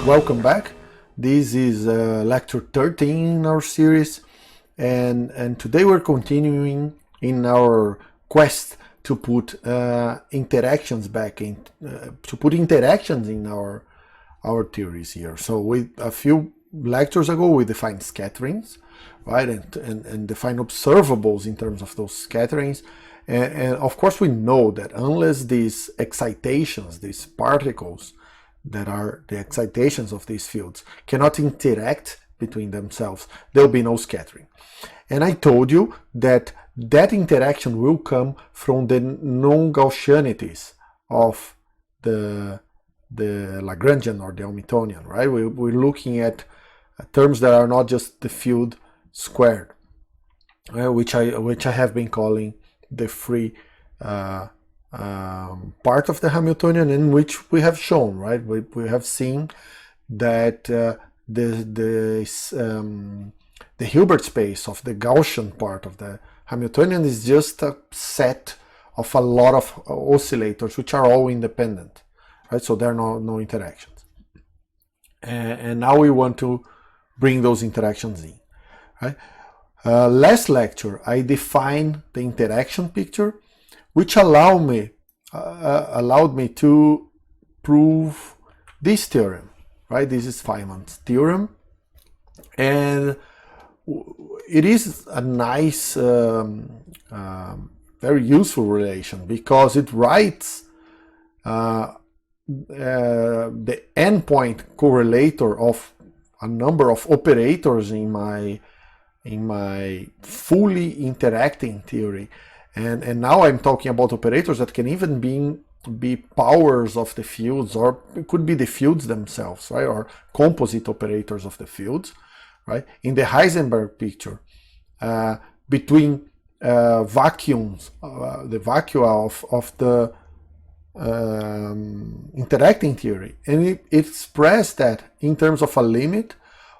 Welcome back. This is lecture 13 in our series, and today we're continuing in our quest to put interactions back in, to put interactions in our theories here. So with a few lectures ago we defined scatterings, right, and defined observables in terms of those scatterings, and of course we know that unless these excitations, these particles that are the excitations of these fields, cannot interact between themselves, there'll be no scattering. And I told you that that interaction will come from the non-Gaussianities of the Lagrangian or the Hamiltonian, right? We're looking at terms that are not just the field squared, which I have been calling the free part of the Hamiltonian, in which we have shown, right? We have seen that the Hilbert space of the Gaussian part of the Hamiltonian is just a set of a lot of oscillators which are all independent, right? So there are no interactions. And now we want to bring those interactions in, right? Last lecture I defined the interaction picture, which allowed me to prove this theorem, right? This is Feynman's theorem, and it is a nice, very useful relation because it writes the endpoint correlator of a number of operators in my fully interacting theory. And now I'm talking about operators that can even be powers of the fields, or it could be the fields themselves, right? Or composite operators of the fields, right? In the Heisenberg picture, between vacuums, the vacua of the interacting theory, and it expressed that in terms of a limit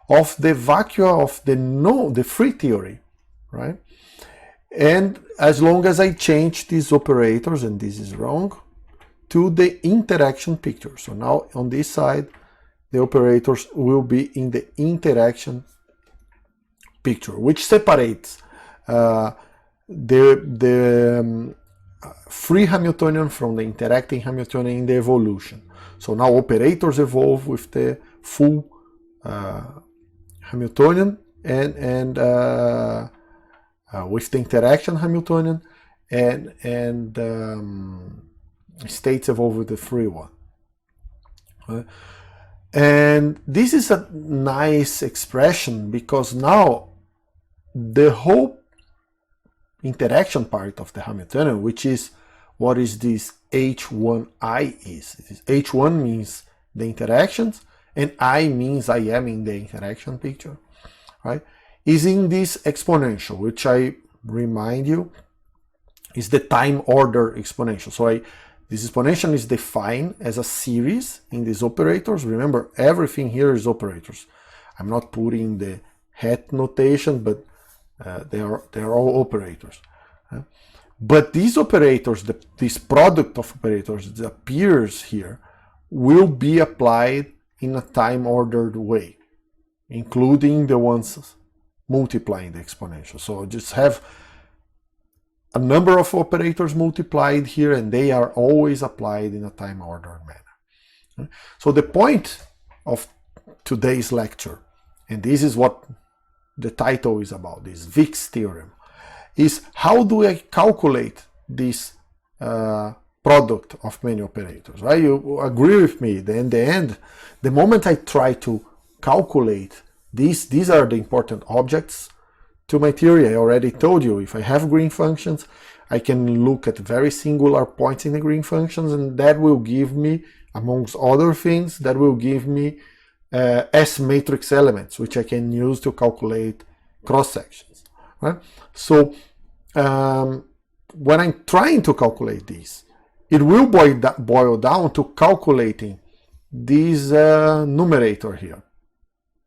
of the vacua of the free theory, right? And as long as I change these operators, and this is wrong, to the interaction picture. So now on this side, the operators will be in the interaction picture, which separates the free Hamiltonian from the interacting Hamiltonian in the evolution. So now operators evolve with the full Hamiltonian and with the interaction Hamiltonian, and states evolve with the free one. And this is a nice expression because now the whole interaction part of the Hamiltonian, which is what is this H1I is. H1 means the interactions, and I means I am in the interaction picture, right? Is in this exponential, which I remind you is the time order exponential. So this exponential is defined as a series in these operators. Remember, everything here is operators. I'm not putting the hat notation, but they are all operators. But these operators, this product of operators that appears here, will be applied in a time ordered way, including the ones multiplying the exponential. So just have a number of operators multiplied here, and they are always applied in a time ordered manner. So the point of today's lecture, and this is what the title is about, this Vixx Theorem, is how do I calculate this product of many operators, right? You agree with me that in the end, the moment I try to calculate these are the important objects to my theory. I already told you, if I have green functions, I can look at very singular points in the green functions, and that will give me, amongst other things, that will give me S matrix elements, which I can use to calculate cross sections, right? So when I'm trying to calculate these, it will boil down to calculating this numerator here,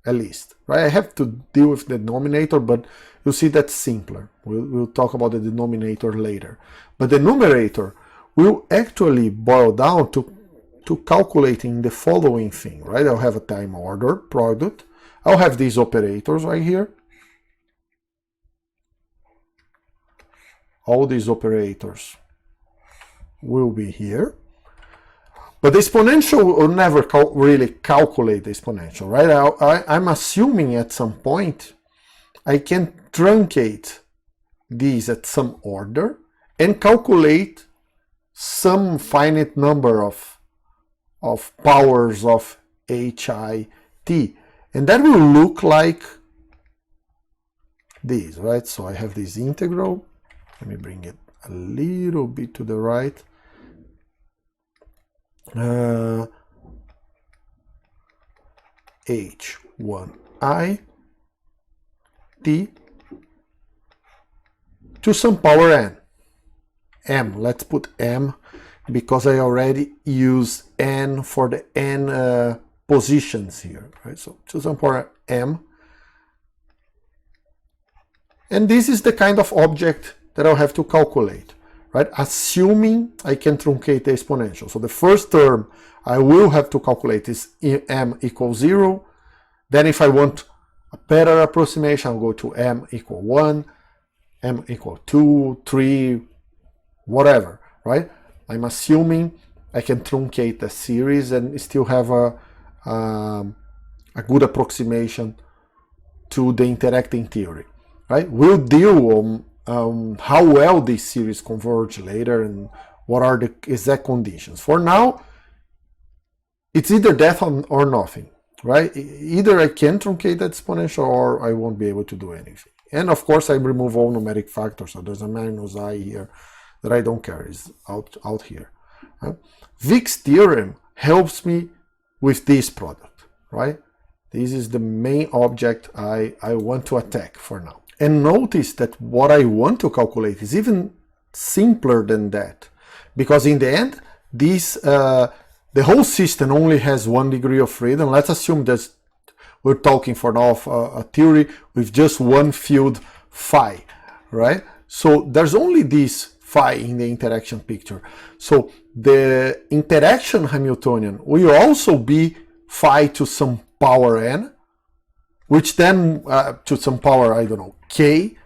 at least, right? I have to deal with the denominator, but you'll see that's simpler. We'll talk about the denominator later. But the numerator will actually boil down to to calculating the following thing, right? I'll have a time order product. I'll have these operators right here. All these operators will be here. But the exponential will never really calculate the exponential, right? I'm assuming at some point I can truncate these at some order and calculate some finite number of powers of HIT. And that will look like this, right? So I have this integral. Let me bring it a little bit to the right. H1I T to some power n. M, let's put M because I already use n for the n positions here, right? So to some power M. And this is the kind of object that I'll have to calculate, right? Assuming I can truncate the exponential. So the first term I will have to calculate is m equals 0. Then if I want a better approximation, I'll go to m equal 1, m equal 2, 3, whatever, right? I'm assuming I can truncate the series and still have a good approximation to the interacting theory, right? We'll deal on how well this series converge later and what are the exact conditions. For now, it's either that or nothing, right? Either I can truncate that exponential or I won't be able to do anything. And of course, I remove all numeric factors, so there's a minus I here that I don't care, is out here. Right? Vixx theorem helps me with this product, right? This is the main object I want to attack for now. And notice that what I want to calculate is even simpler than that, because in the end, this the whole system only has 1 degree of freedom. Let's assume that we're talking for now of a theory with just one field phi, right? So there's only this phi in the interaction picture. So the interaction Hamiltonian will also be phi to some power n, which then to some power, I don't know, k,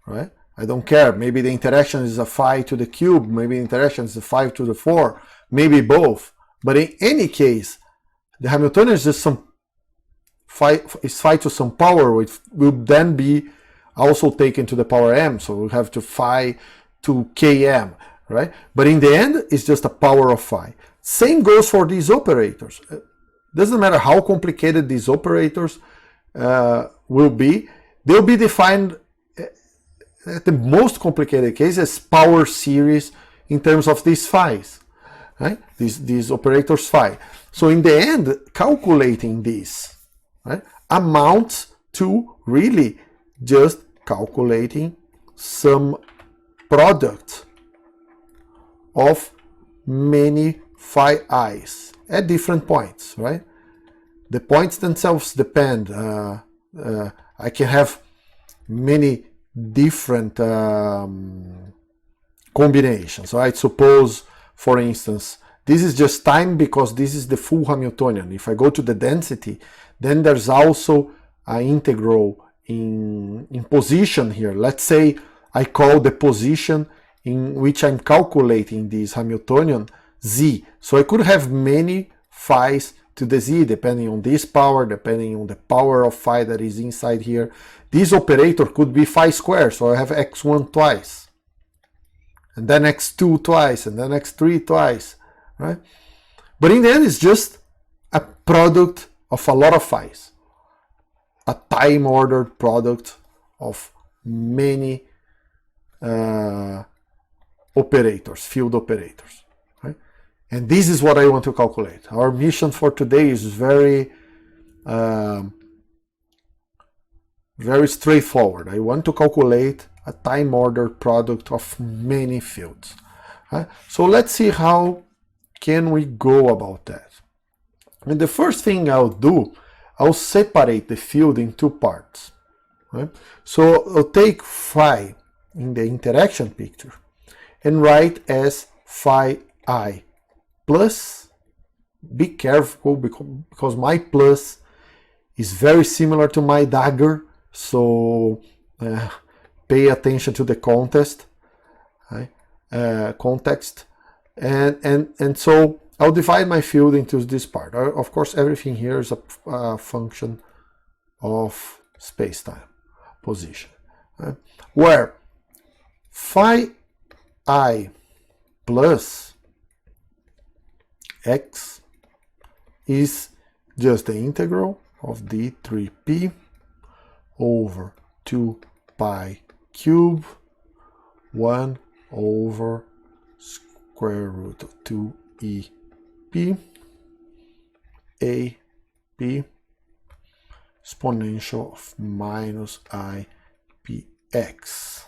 right? I don't care. Maybe the interaction is a phi to the cube, maybe the interaction is a 5 to the 4, maybe both. But in any case, the Hamiltonian is just some phi to some power, which will then be also taken to the power m. So we'll have to phi to km, right? But in the end, it's just a power of phi. Same goes for these operators. Doesn't matter how complicated these operators will be, they'll be defined at the most complicated case as power series in terms of these phi's, right? These operators phi. So in the end, calculating this, right, amounts to really just calculating some product of many phi i's at different points, right? The points themselves depend. I can have many different combinations. So I suppose, for instance, this is just time because this is the full Hamiltonian. If I go to the density, then there's also an integral in position here. Let's say I call the position in which I'm calculating this Hamiltonian z. So I could have many phi's to the z, depending on this power, depending on the power of phi that is inside here. This operator could be phi squared, so I have x1 twice, and then x2 twice, and then x3 twice, right? But in the end, it's just a product of a lot of phi's, a time-ordered product of many operators, field operators, right? And this is what I want to calculate. Our mission for today is very straightforward. I want to calculate a time-ordered product of many fields. Right? So let's see how can we go about that. And the first thing I'll do, I'll separate the field in two parts. Right? So I'll take phi in the interaction picture and write as phi I plus be careful because my plus is very similar to my dagger, so pay attention to the context, right? Context, and so I'll divide my field into this part. Of course, everything here is a function of space-time position, right? Where phi I plus x is just the integral of d3p over 2 pi cube 1 over square root of 2ep a p exponential of minus I px.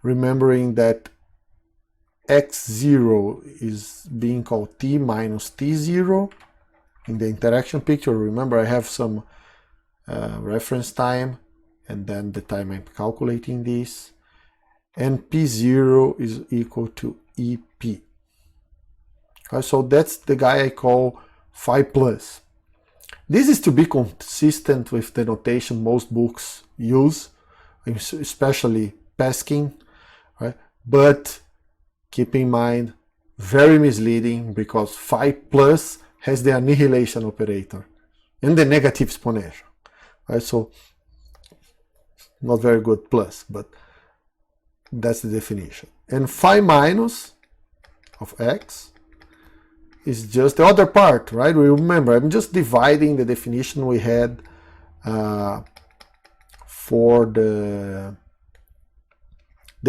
Remembering that x0 is being called t minus t0 in the interaction picture. Remember, I have some reference time and then the time I'm calculating this, and p0 is equal to ep. So that's the guy I call phi plus. This is to be consistent with the notation most books use, especially Peskin, right? But keep in mind, very misleading, because phi plus has the annihilation operator and the negative exponential, right? So not very good plus, but that's the definition. And phi minus of x is just the other part, right? Remember, I'm just dividing the definition we had for the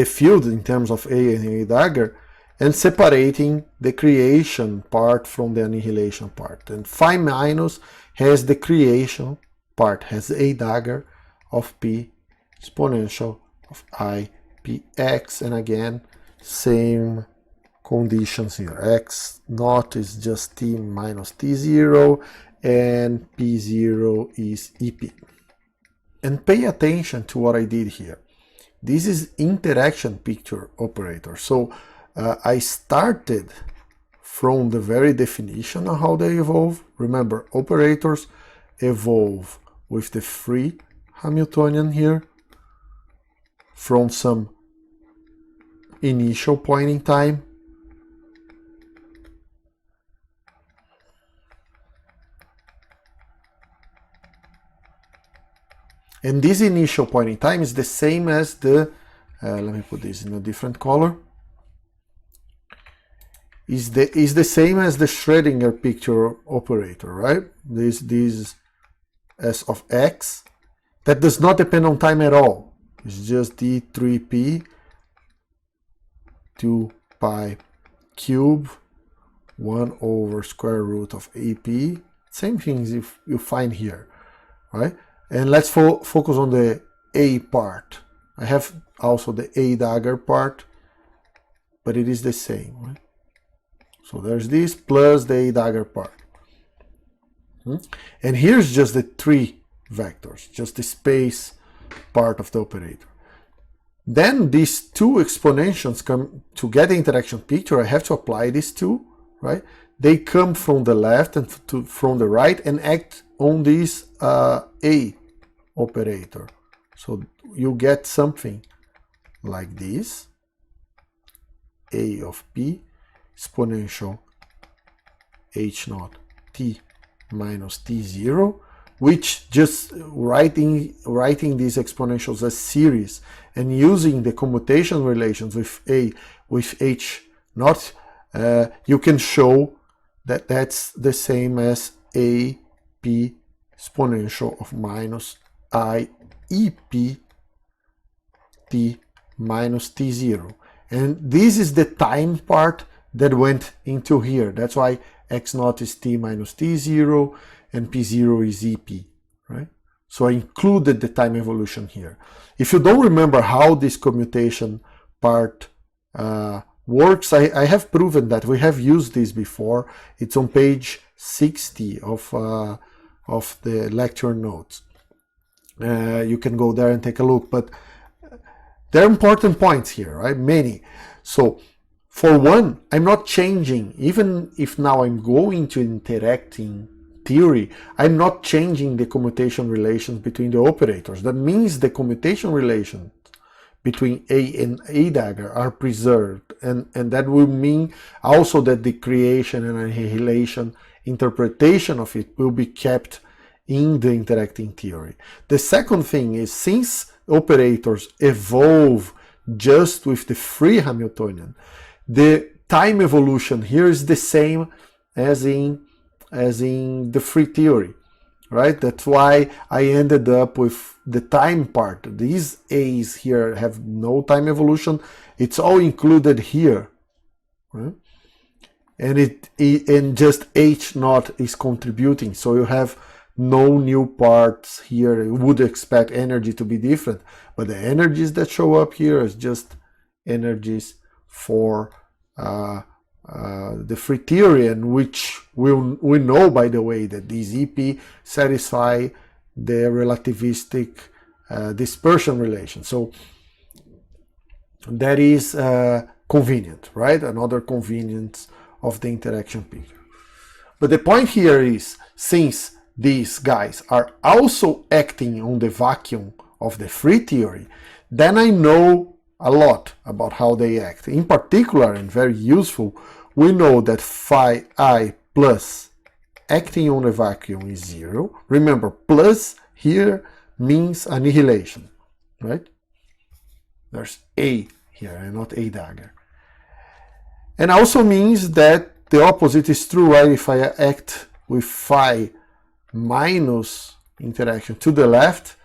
field in terms of A and A dagger, and separating the creation part from the annihilation part. And phi minus has the creation part, has A dagger of P exponential of I px, and again, same conditions here. X naught is just t minus t0, and p0 is ep. And pay attention to what I did here. This is interaction picture operator. So I started from the very definition of how they evolve. Remember, operators evolve with the free Hamiltonian here from some initial point in time. And this initial point in time is the same as the, let me put this in a different color, is the same as the Schrödinger picture operator, right? This S of x, that does not depend on time at all. It's just d3p 2 pi cube 1 over square root of ap. Same things you find here, right? And let's focus on the A part. I have also the A dagger part, but it is the same, right? So there's this plus the A dagger part. And here's just the three vectors, just the space part of the operator. Then these two exponentials come to get the interaction picture. I have to apply these two, right? They come from the left and from the right and act on this A operator. So you get something like this, A of P exponential H naught T minus T0, which just writing these exponentials as series and using the commutation relations with A with H naught, you can show that that's the same as A P exponential of minus I E P T minus T0. And this is the time part that went into here. That's why X naught is T minus T0 and P0 is EP, right? So I included the time evolution here. If you don't remember how this commutation part works, I have proven that. We have used this before. It's on page 60 of the lecture notes. You can go there and take a look, but there are important points here, right? Many. So For one, I'm not changing, even if now I'm going to interacting theory, I'm not changing the commutation relations between the operators. That means the commutation relations between A and A dagger are preserved, and that will mean also that the creation and annihilation interpretation of it will be kept in the interacting theory. The second thing is, since operators evolve just with the free Hamiltonian, the time evolution here is the same as in the free theory, right? That's why I ended up with the time part. These A's here have no time evolution. It's all included here, right? And just H naught is contributing. So you have no new parts here. You would expect energy to be different, but the energies that show up here is just energies for the free theory, and which we know, by the way, that these EP satisfy the relativistic dispersion relation. So that is convenient, right? Another convenience of the interaction picture. But the point here is, since these guys are also acting on the vacuum of the free theory, then I know a lot about how they act. In particular, and very useful, we know that phi I plus acting on the vacuum is 0. Remember, plus here means annihilation, right? There's A here and not A dagger. And also means that the opposite is true, right? If I act with phi minus interaction to the left,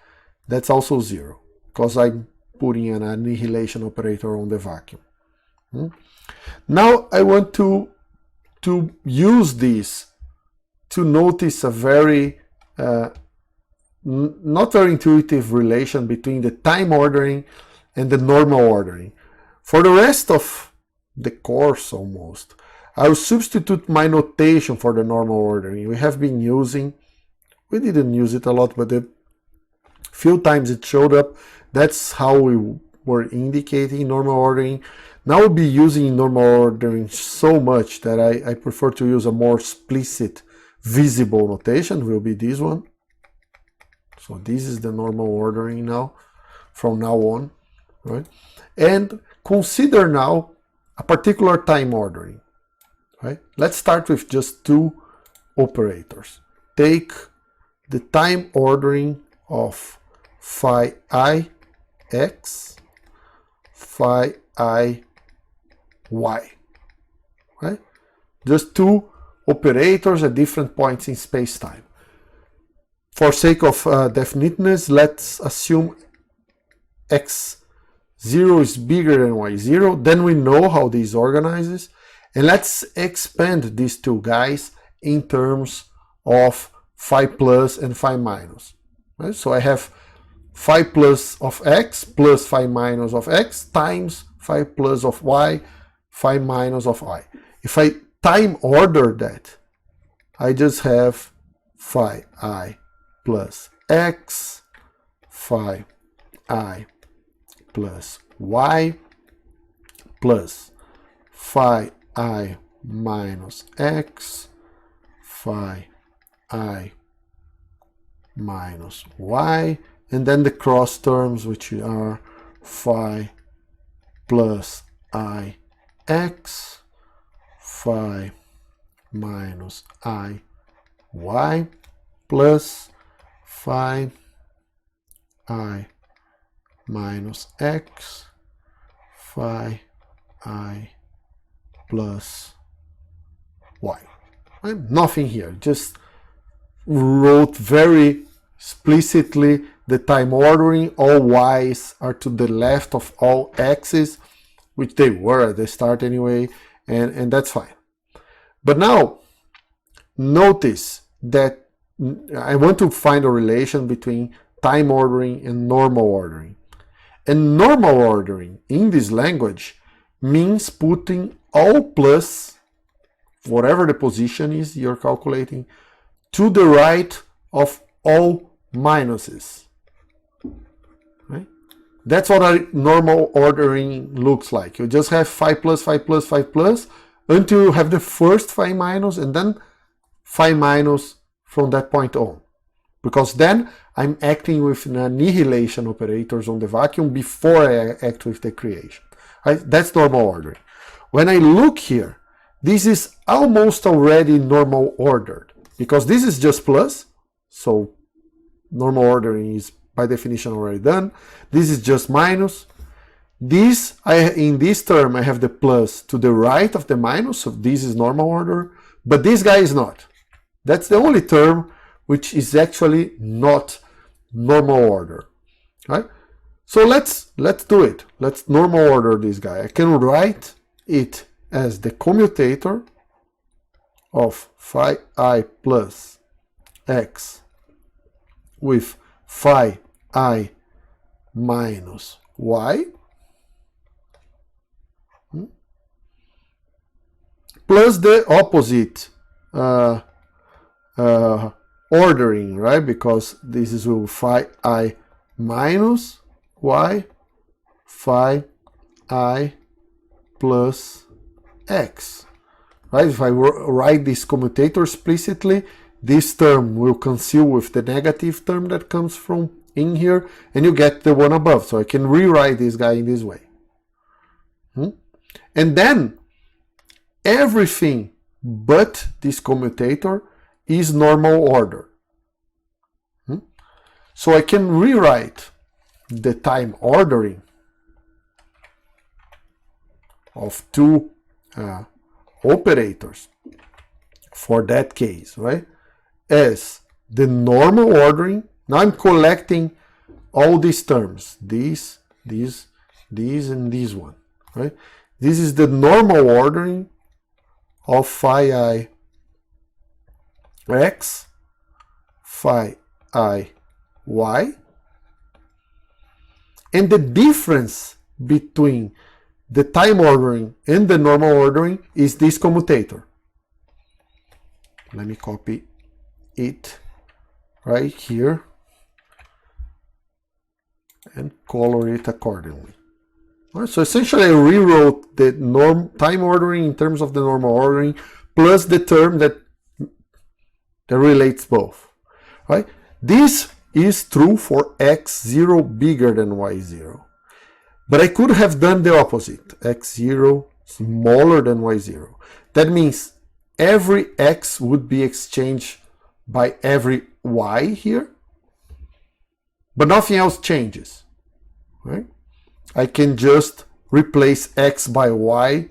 that's also 0, because I'm putting an annihilation operator on the vacuum. Now I want to use this to notice a very not very intuitive relation between the time ordering and the normal ordering. For the rest of the course almost, I'll substitute my notation for the normal ordering. We have been using, we didn't use it a lot, but the few times it showed up, that's how we were indicating normal ordering. Now we'll be using normal ordering so much that I prefer to use a more explicit, visible notation, will be this one. So this is the normal ordering now, from now on, right? And consider now a particular time ordering, right? Let's start with just two operators. Take the time ordering of phi I x, phi I y, right? Just two operators at different points in space-time. For sake of definiteness, let's assume x0 is bigger than y0. Then we know how this organizes. And let's expand these two guys in terms of phi plus and phi minus. Right? So I have phi plus of x plus phi minus of x times phi plus of y, phi minus of y. If I time order that, I just have phi I plus x, phi I plus y, plus phi I minus x, phi I minus y, and then the cross terms, which are phi plus I x, phi minus I y, plus phi I minus x, phi I plus y. Right? Nothing here, just wrote very explicitly the time ordering. All y's are to the left of all x's, which they were at the start anyway, and that's fine. But now, notice that I want to find a relation between time ordering and normal ordering. And normal ordering in this language means putting all plus, whatever the position is you're calculating, to the right of all minuses. Right? That's what a normal ordering looks like. You just have phi plus, phi plus, phi plus, until you have the first phi minus, and then phi minus from that point on. Because then I'm acting with annihilation operators on the vacuum before I act with the creation. Right? That's normal ordering. When I look here, this is almost already normal ordered, because this is just plus, so normal ordering is by definition already done. This is just minus. This, in this term, I have the plus to the right of the minus, so this is normal order, but this guy is not. That's the only term which is actually not normal order, right? So let's do it. Let's normal order this guy. I can write it as the commutator of phi I plus x with phi I minus y plus the opposite ordering, right? Because this is with phi I minus y, phi I plus x, right? If I write this commutator explicitly, this term will cancel with the negative term that comes from in here, and you get the one above. So I can rewrite this guy in this way. And then everything but this commutator is normal order. So I can rewrite the time ordering of two operators for that case, right, as the normal ordering. Now I'm collecting all these terms, these, and this one, right? This is the normal ordering of phi I x, phi I y, and the difference between the time ordering and the normal ordering is this commutator. Let me copy it right here and color it accordingly. All right, so essentially I rewrote the time ordering in terms of the normal ordering plus the term that relates both. Right? This is true for x0 bigger than y0. But I could have done the opposite, x0 smaller than y0. That means every x would be exchanged by every y here, but nothing else changes. Right? I can just replace x by y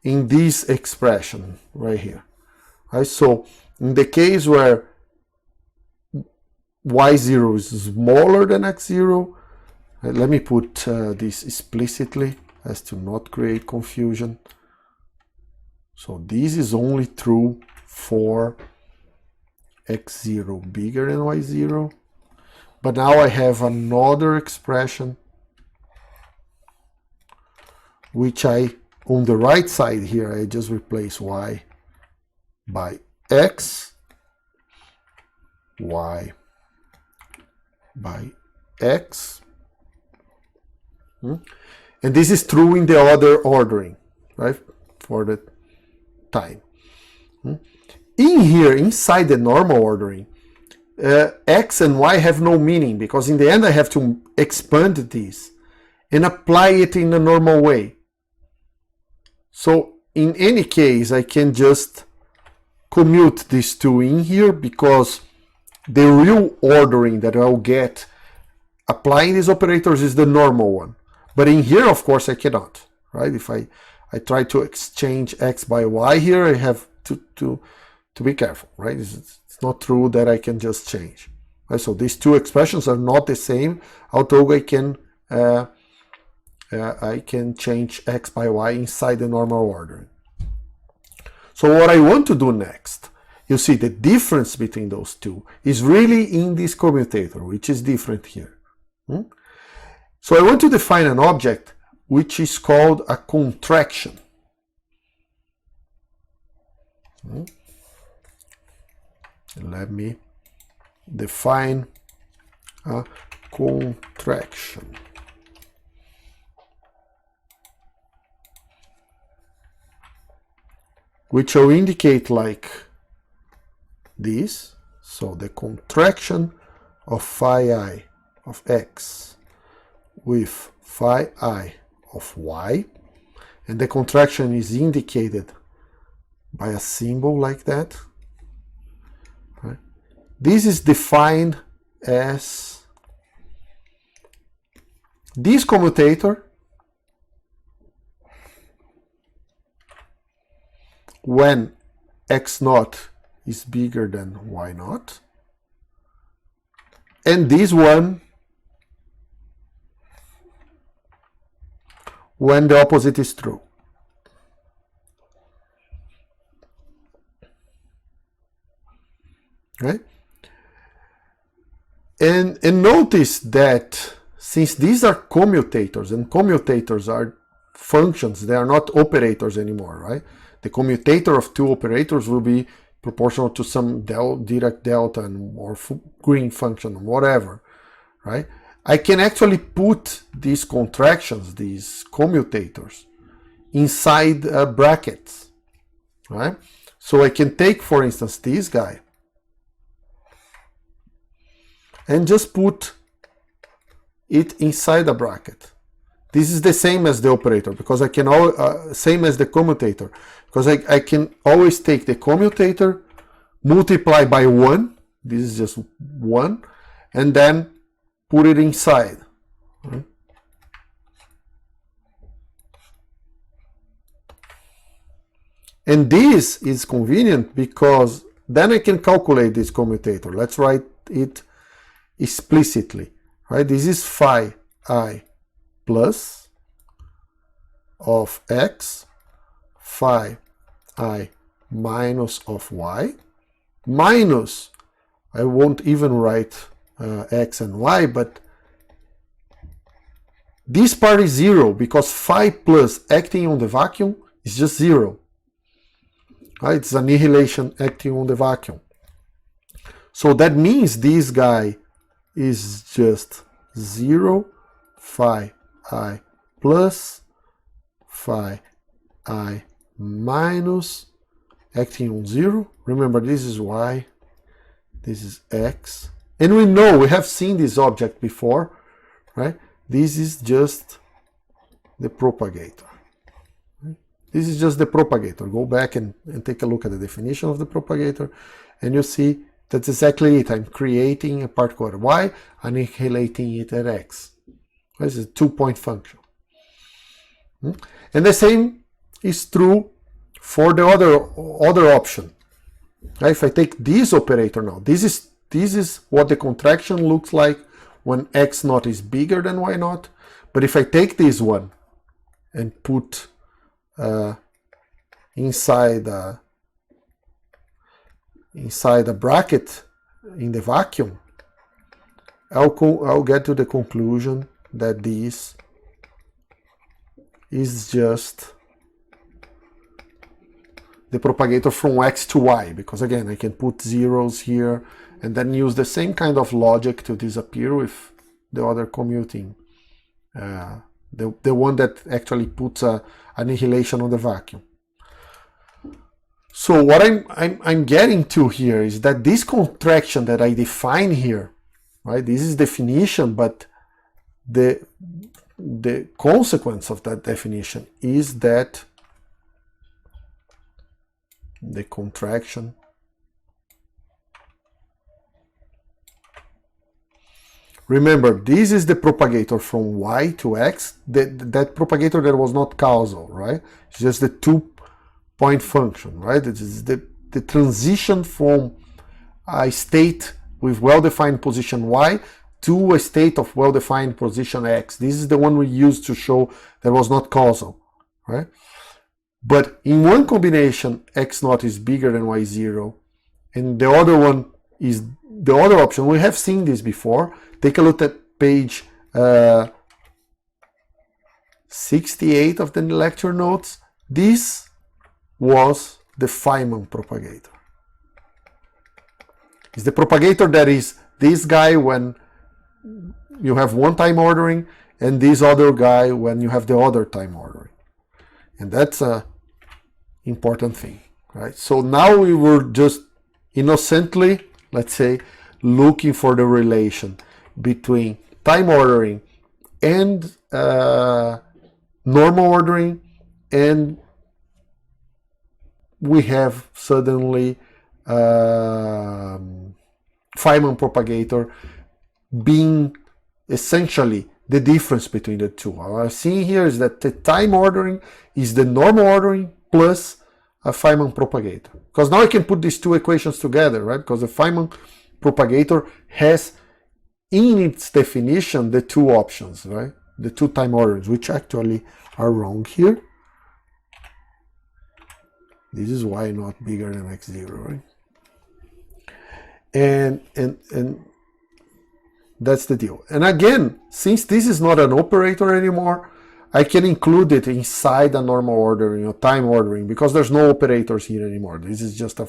in this expression right here. Right? So in the case where y0 is smaller than x0, let me put this explicitly as to not create confusion. So this is only true for x0 bigger than y0. But now I have another expression which on the right side here, I just replace y by x, y by x. And this is true in the other ordering, right, for the time. In here, inside the normal ordering, x and y have no meaning, because in the end I have to expand this and apply it in a normal way. So in any case, I can just commute these two in here, because the real ordering that I'll get applying these operators is the normal one. But in here, of course, I cannot, right? If I try to exchange x by y here, I have to be careful, right? It's not true that I can just change. Right? So these two expressions are not the same, although I can change x by y inside the normal ordering. So what I want to do next, you see the difference between those two is really in this commutator, which is different here. So I want to define an object which is called a contraction. Let me define a contraction. which will indicate like this. So the contraction of phi I of x with phi I of y, and the contraction is indicated by a symbol like that. Right? This is defined as this commutator when x naught is bigger than y naught, and this one when the opposite is true. Right? And notice that since these are commutators, and commutators are functions, they are not operators anymore, right? The commutator of two operators will be proportional to some Dirac delta or green function, whatever, right? I can actually put these contractions, these commutators, inside brackets, right? So I can take, for instance, this guy and just put it inside a bracket. This is the same as the operator, because I can same as the commutator, because I can always take the commutator, multiply by 1, this is just 1, and then put it inside. Right? And this is convenient because then I can calculate this commutator. Let's write it explicitly. Right? This is phi I plus of x, phi I minus of y, minus, I won't even write x and y, but this part is 0 because phi plus acting on the vacuum is just 0. Right? It's annihilation acting on the vacuum. So that means this guy is just 0 phi I plus phi I minus acting on 0. Remember, this is y, this is x. And we know, we have seen this object before, right? This is just the propagator. This is just the propagator. Go back and take a look at the definition of the propagator, and you see that's exactly it. I'm creating a particle at y, annihilating it at x. This is a two-point function. And the same is true for the other option. If I take this operator now, this is what the contraction looks like when x naught is bigger than y naught. But if I take this one and put inside a bracket in the vacuum, I'll get to the conclusion that this is just the propagator from x to y, because again I can put zeros here and then use the same kind of logic to disappear with the other commuting, the one that actually puts a annihilation on the vacuum. So what I'm getting to here is that this contraction that I define here, right? This is definition, but the consequence of that definition is that the contraction remember, this is the propagator from y to x, that propagator that was not causal, right? It's just the two-point function, right? It is the transition from a state with well-defined position y to a state of well-defined position x. This is the one we used to show that was not causal, right? But in one combination, x naught is bigger than y0, and the other one is the other option. We have seen this before. Take a look at page 68 of the lecture notes. This was the Fyman propagator. It's the propagator that is this guy when you have one time ordering, and this other guy when you have the other time ordering. And that's a important thing. right? So now we were just innocently, let's say, looking for the relation between time ordering and normal ordering, and we have suddenly Fyman propagator being essentially the difference between the two. What I'm seeing here is that the time ordering is the normal ordering plus a Fyman propagator. Because now I can put these two equations together, right? Because the Fyman propagator has in its definition the two options, right? The two time orderings, which actually are wrong here. This is y not bigger than x0, right? And that's the deal. And again, since this is not an operator anymore, I can include it inside a normal ordering or time ordering because there's no operators here anymore. This is just a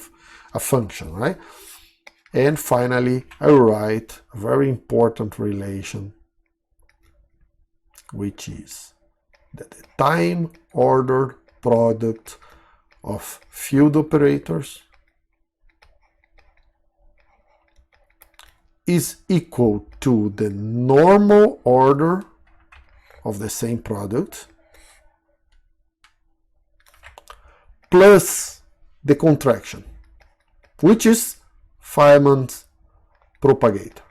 function, right? And finally, I write a very important relation, which is that the time ordered product of field operators is equal to the normal order of the same product plus the contraction, which is Fyman's propagator.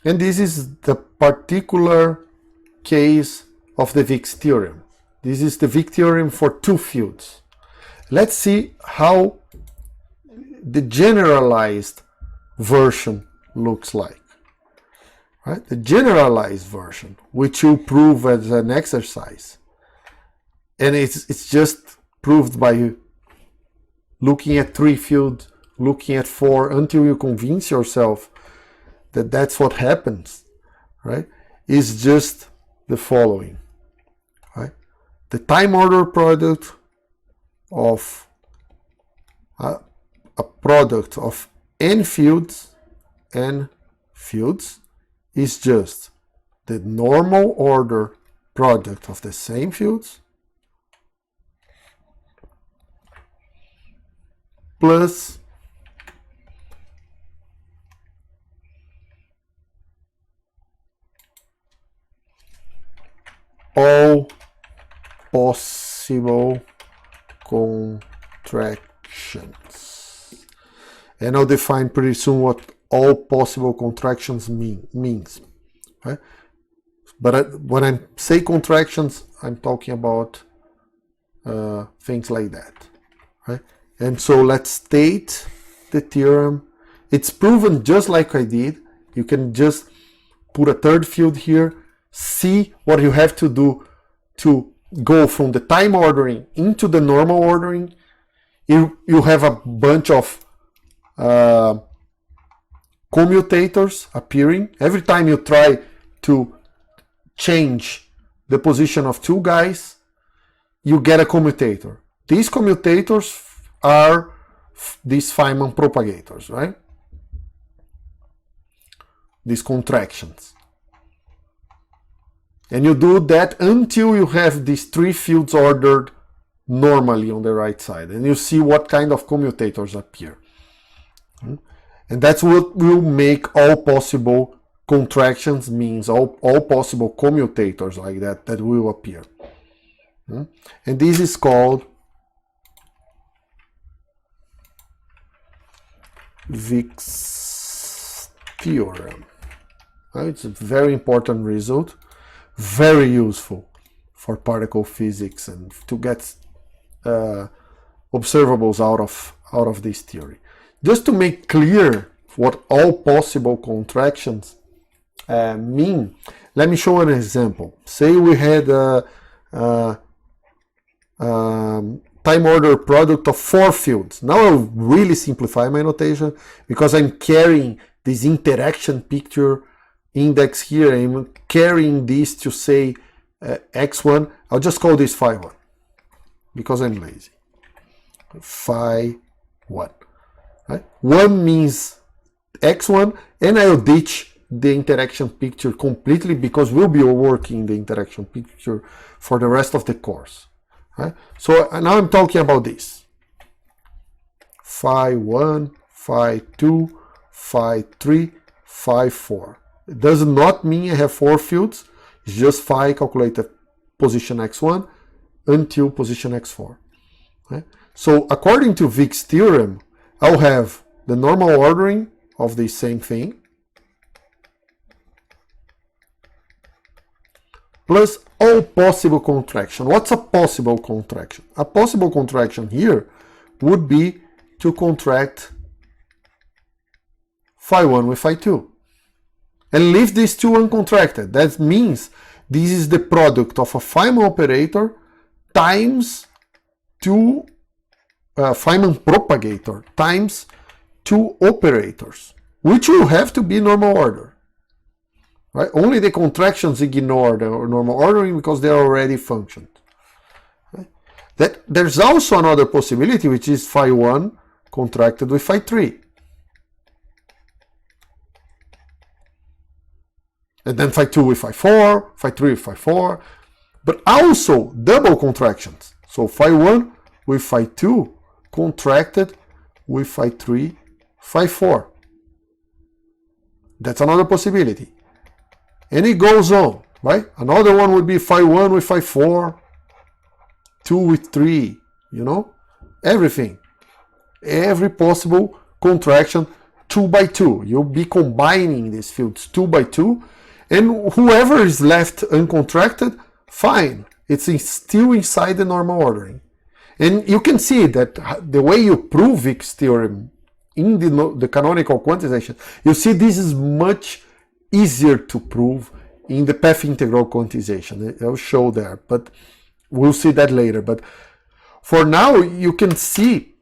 And this is the particular case of the Vixx theorem. This is the Vixx theorem for two fields. Let's see how the generalized version looks like. Right? The generalized version, which you prove as an exercise. And it's just proved by looking at three fields, looking at four, until you convince yourself that that's what happens, right? Is just the following, right? The time order product of a product of n fields is just the normal order product of the same fields plus all possible contractions. And I'll define pretty soon what all possible contractions means. Right? But when I say contractions, I'm talking about things like that. Right? And so let's state the theorem. It's proven just like I did. You can just put a third field here, see what you have to do to go from the time ordering into the normal ordering. You have a bunch of commutators appearing. Every time you try to change the position of two guys, you get a commutator. These commutators are these Fyman propagators, right? These contractions. And you do that until you have these three fields ordered normally on the right side. And you see what kind of commutators appear. And that's what will make all possible contractions means, all possible commutators like that will appear. And this is called Vixx Theorem. It's a very important result. Very useful for particle physics and to get observables out of this theory. Just to make clear what all possible contractions mean, let me show an example. Say we had a time order product of four fields. Now I'll really simplify my notation because I'm carrying this interaction picture index here. I'm carrying this to say x1. I'll just call this phi1 because I'm lazy. phi 1. Right? 1 means x1, and I'll ditch the interaction picture completely because we'll be working the interaction picture for the rest of the course. Right? So now I'm talking about this. Phi 1, phi 2, phi 3, phi 4. It does not mean I have 4 fields. It's just phi calculated position x1 until position x4. Right? So according to Vixx theorem, I'll have the normal ordering of the same thing plus all possible contraction. What's a possible contraction? A possible contraction here would be to contract phi 1 with phi 2 and leave these two uncontracted. That means this is the product of a Feynman operator times two Feynman propagator times two operators, which will have to be normal order. Right? Only the contractions ignore the normal ordering because they are already functions. Right? That there's also another possibility, which is phi 1 contracted with phi 3. And then phi 2 with phi 4, phi 3 with phi 4, but also double contractions. So phi 1 with phi 2 contracted with phi 3, phi 4. That's another possibility. And it goes on, right? Another one would be phi 1 with phi 4, 2 with 3, you know? Everything. Every possible contraction 2 by 2. You'll be combining these fields 2 by 2, and whoever is left uncontracted, fine. It's still inside the normal ordering. And you can see that the way you prove Vixx theorem in the canonical quantization, you see this is much easier to prove in the path integral quantization. I'll show there, but we'll see that later. But for now, you can see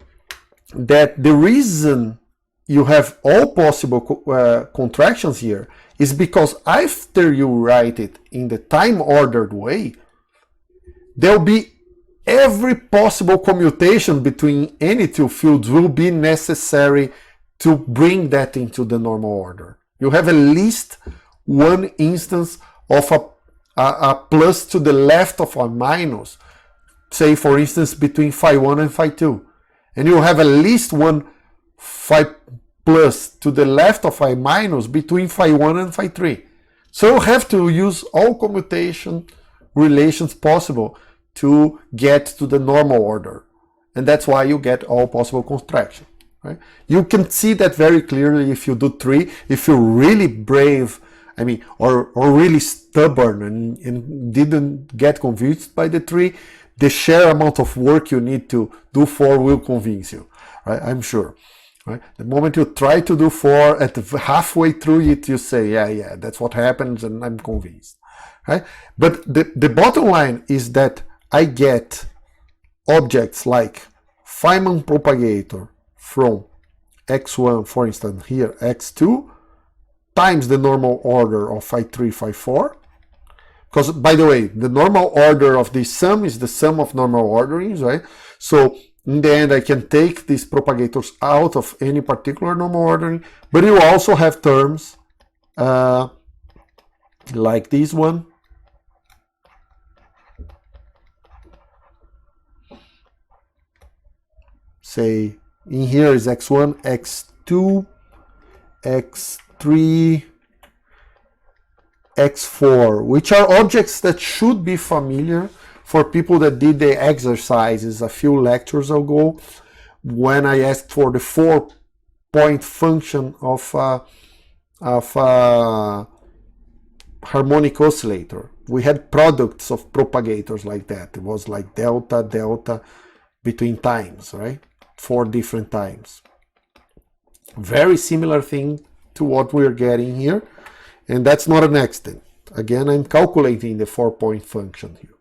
that the reason you have all possible contractions here is because after you write it in the time-ordered way, there'll be every possible commutation between any two fields will be necessary to bring that into the normal order. You have at least one instance of a plus to the left of a minus, say for instance between phi 1 and phi 2. And you have at least one phi plus to the left of phi minus between phi 1 and phi 3. So you have to use all commutation relations possible to get to the normal order. And that's why you get all possible contraction. Right? You can see that very clearly if you do 3. If you're really brave, I mean, or really stubborn and didn't get convinced by the 3, the sheer amount of work you need to do 4 will convince you. Right? I'm sure. Right? The moment you try to do 4, at halfway through it, you say, yeah, that's what happens, and I'm convinced. Right? But the bottom line is that I get objects like Feynman propagator from x1, for instance, here x2, times the normal order of phi 3, phi 4. Because, by the way, the normal order of this sum is the sum of normal orderings, right? So, in the end, I can take these propagators out of any particular normal ordering, but you also have terms like this one. Say, in here is x1, x2, x3, x4, which are objects that should be familiar for people that did the exercises a few lectures ago when I asked for the 4-point function of harmonic oscillator. We had products of propagators like that. It was like delta, delta between times, right? 4 different times. Very similar thing to what we're getting here, and that's not an accident. Again, I'm calculating the 4-point function here.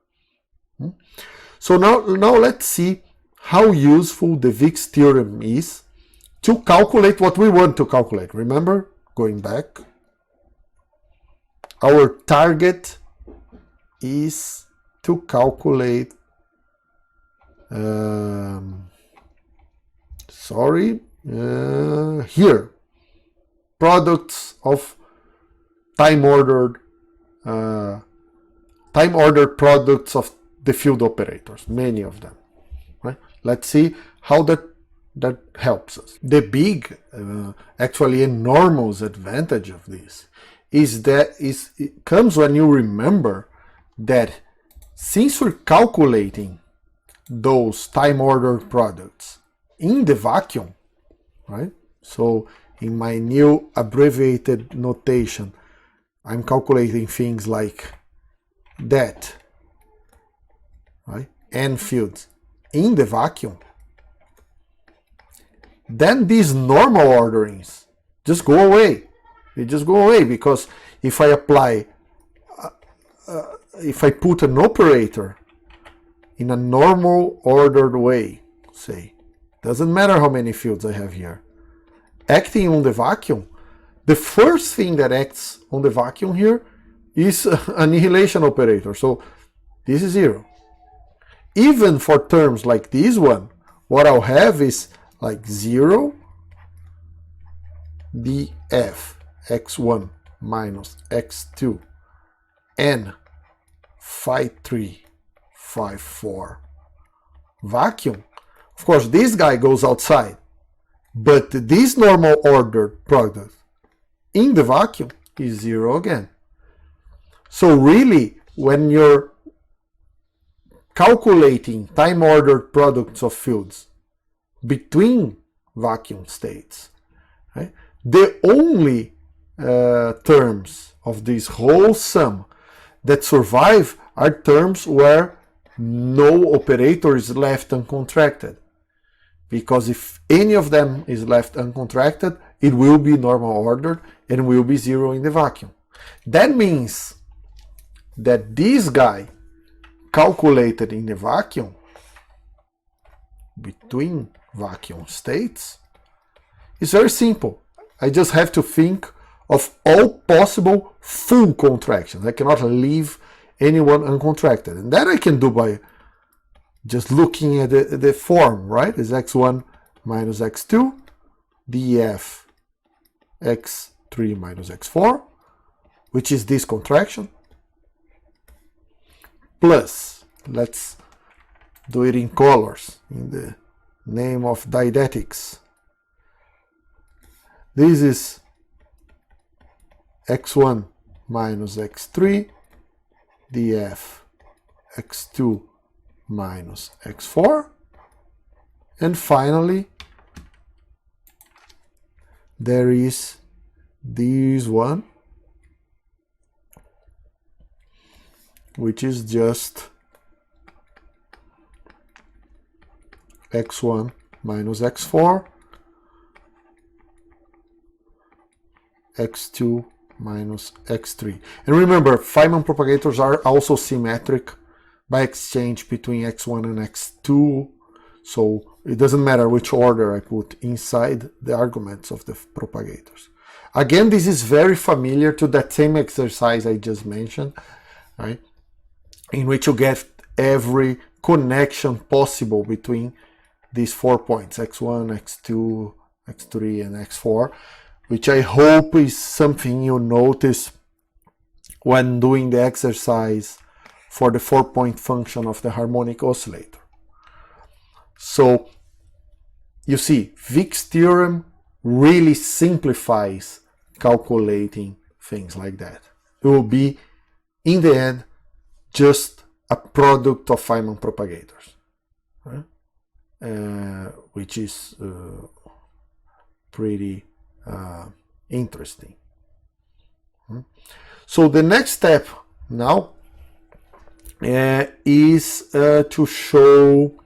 So now let's see how useful the Vixx theorem is to calculate what we want to calculate. Remember, going back, our target is to calculate sorry, here, products of time-ordered products of the field operators, many of them. Right? Let's see how that helps us. The big, actually enormous advantage of this is that it comes when you remember that since we're calculating those time-ordered products in the vacuum, right? So in my new abbreviated notation, I'm calculating things like that, right? N fields in the vacuum. Then these normal orderings just go away. They just go away because if I apply, if I put an operator in a normal ordered way, say, doesn't matter how many fields I have here, acting on the vacuum, the first thing that acts on the vacuum here is an annihilation operator. So this is 0. Even for terms like this one, what I'll have is like 0 df x1 minus x2 n phi 3 phi 4 vacuum. Of course, this guy goes outside, but this normal ordered product in the vacuum is 0 again. So really, when you're calculating time-ordered products of fields between vacuum states, right, the only terms of this whole sum that survive are terms where no operator is left uncontracted. Because if any of them is left uncontracted, it will be normal ordered and will be 0 in the vacuum. That means that this guy calculated in the vacuum, between vacuum states, is very simple. I just have to think of all possible full contractions. I cannot leave anyone uncontracted. And that I can do by just looking at the form, right? Is x1 minus x2 df x3 minus x4, which is this contraction, plus, let's do it in colors, in the name of didactics. This is x1 minus x3 df x2 minus x4, and finally there is this one, which is just x1 minus x4 x2 minus x3. And remember, Fyman propagators are also symmetric by exchange between x1 and x2, so it doesn't matter which order I put inside the arguments of the propagators. Again, this is very familiar to that same exercise I just mentioned, right? In which you get every connection possible between these 4 points, x1, x2, x3, and x4, which I hope is something you notice when doing the exercise for the 4-point function of the harmonic oscillator. So you see, Vixx theorem really simplifies calculating things like that. It will be, in the end, just a product of Fyman propagators, right? Which is pretty interesting. So the next step now is to show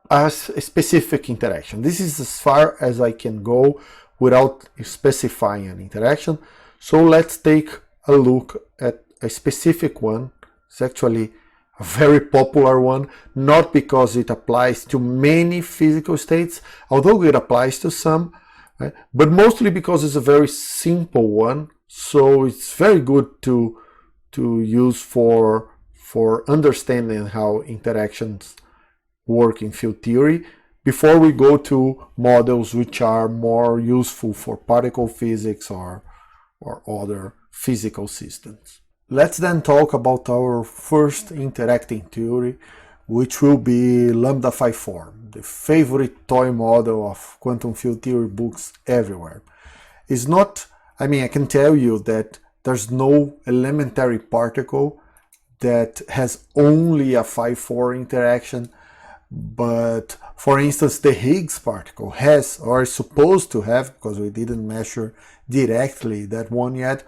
a specific interaction. This is as far as I can go without specifying an interaction. So let's take a look at a specific one. It's actually a very popular one, not because it applies to many physical states, although it applies to some, right? But mostly because it's a very simple one, so it's very good to use for understanding how interactions work in field theory. before we go to models which are more useful for particle physics or other physical systems. Let's then talk about our first interacting theory, which will be lambda phi 4, the favorite toy model of quantum field theory books everywhere. It's not, I mean, I can tell you that there's no elementary particle that has only a phi 4 interaction, but for instance, the Higgs particle has, or is supposed to have, because we didn't measure directly that one yet,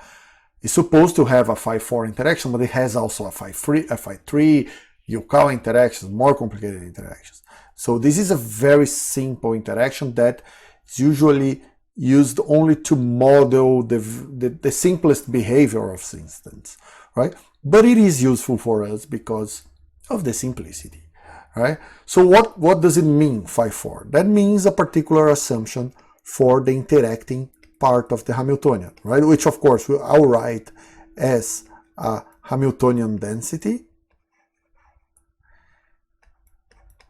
is supposed to have a phi 4 interaction, but it has also a phi 3, Yukawa interactions, more complicated interactions. So this is a very simple interaction that is usually used only to model the simplest behavior of systems, right? But it is useful for us because of the simplicity, right? So what does it mean, phi 4? That means a particular assumption for the interacting part of the Hamiltonian, right? Which of course I'll write as a Hamiltonian density,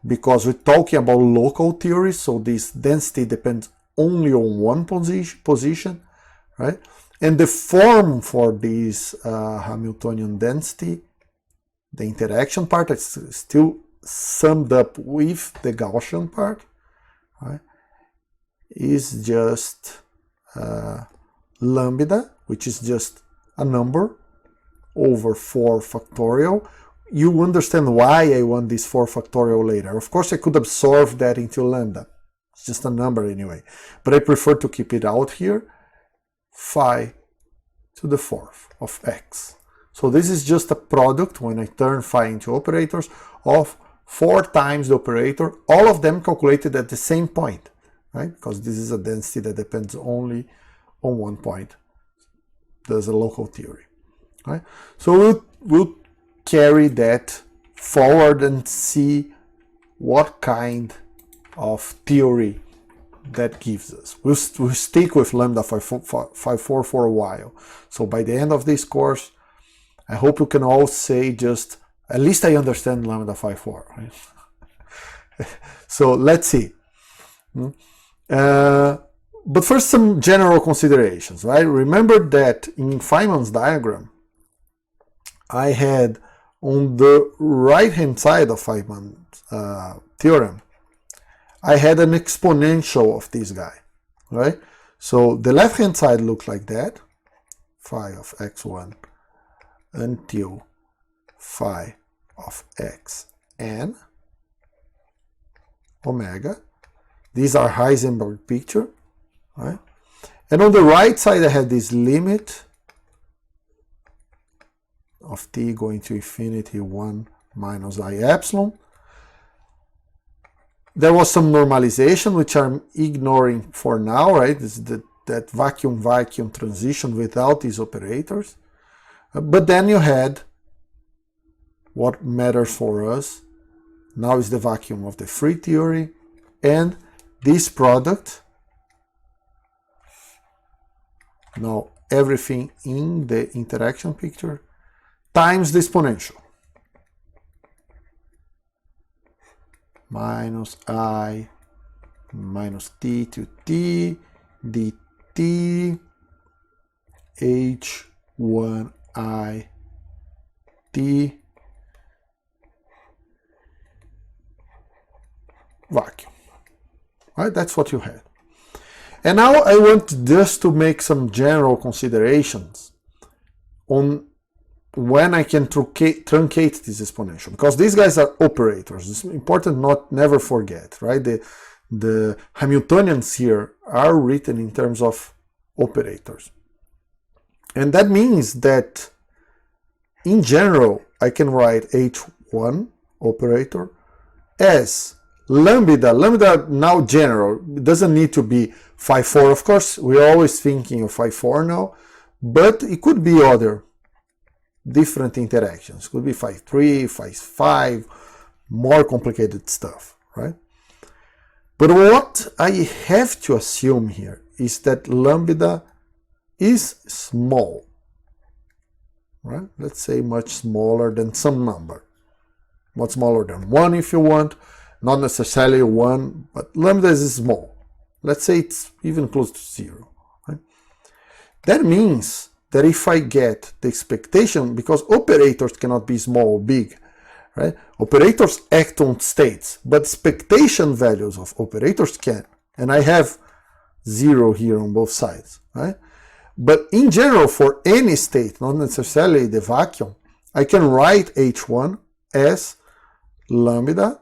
because we're talking about local theory, so this density depends only on one position, right? And the form for this Hamiltonian density, the interaction part, is still summed up with the Gaussian part, right? Is just lambda, which is just a number, over 4 factorial. You understand why I want this 4 factorial later. Of course, I could absorb that into lambda. It's just a number anyway. But I prefer to keep it out here. Phi to the 4th of x. So this is just a product, when I turn phi into operators, of 4 times the operator, all of them calculated at the same point, right? Because this is a density that depends only on one point. There's a local theory, right? So we'll carry that forward and see what kind of theory that gives us. We'll stick with lambda phi 4 for a while. So by the end of this course, I hope you can all say just, at least I understand lambda phi 4. Right? So let's see. But first, some general considerations, right? Remember that in Feynman's diagram, I had on the right-hand side of Feynman's theorem, I had an exponential of this guy, right? So the left-hand side looked like that, phi of x1 until phi of xn omega. These are Heisenberg picture, right? And on the right side, I had this limit of t going to infinity 1 minus I epsilon. There was some normalization, which I'm ignoring for now, right? This is that vacuum-vacuum transition without these operators. But then you had what matters for us now is the vacuum of the free theory and this product. Now everything in the interaction picture times the exponential. Minus I minus t to t dt h1I t vacuum. Right? That's what you had. And now I want just to make some general considerations on when I can truncate this exponential, because these guys are operators. It's important never forget, right? The Hamiltonians here are written in terms of operators. And that means that in general, I can write H1 operator as lambda now general. It doesn't need to be phi 4, of course. We're always thinking of phi 4 now, but it could be other different interactions. Could be phi 3, phi 5, more complicated stuff, right? But what I have to assume here is that lambda is small, right? Let's say much smaller than some number. Much smaller than 1 if you want, Not necessarily 1, but lambda is small. Let's say it's even close to 0. Right? That means that if I get the expectation, because operators cannot be small or big, right? Operators act on states, but expectation values of operators can. And I have 0 here on both sides, right? But in general, for any state, not necessarily the vacuum, I can write H1 as lambda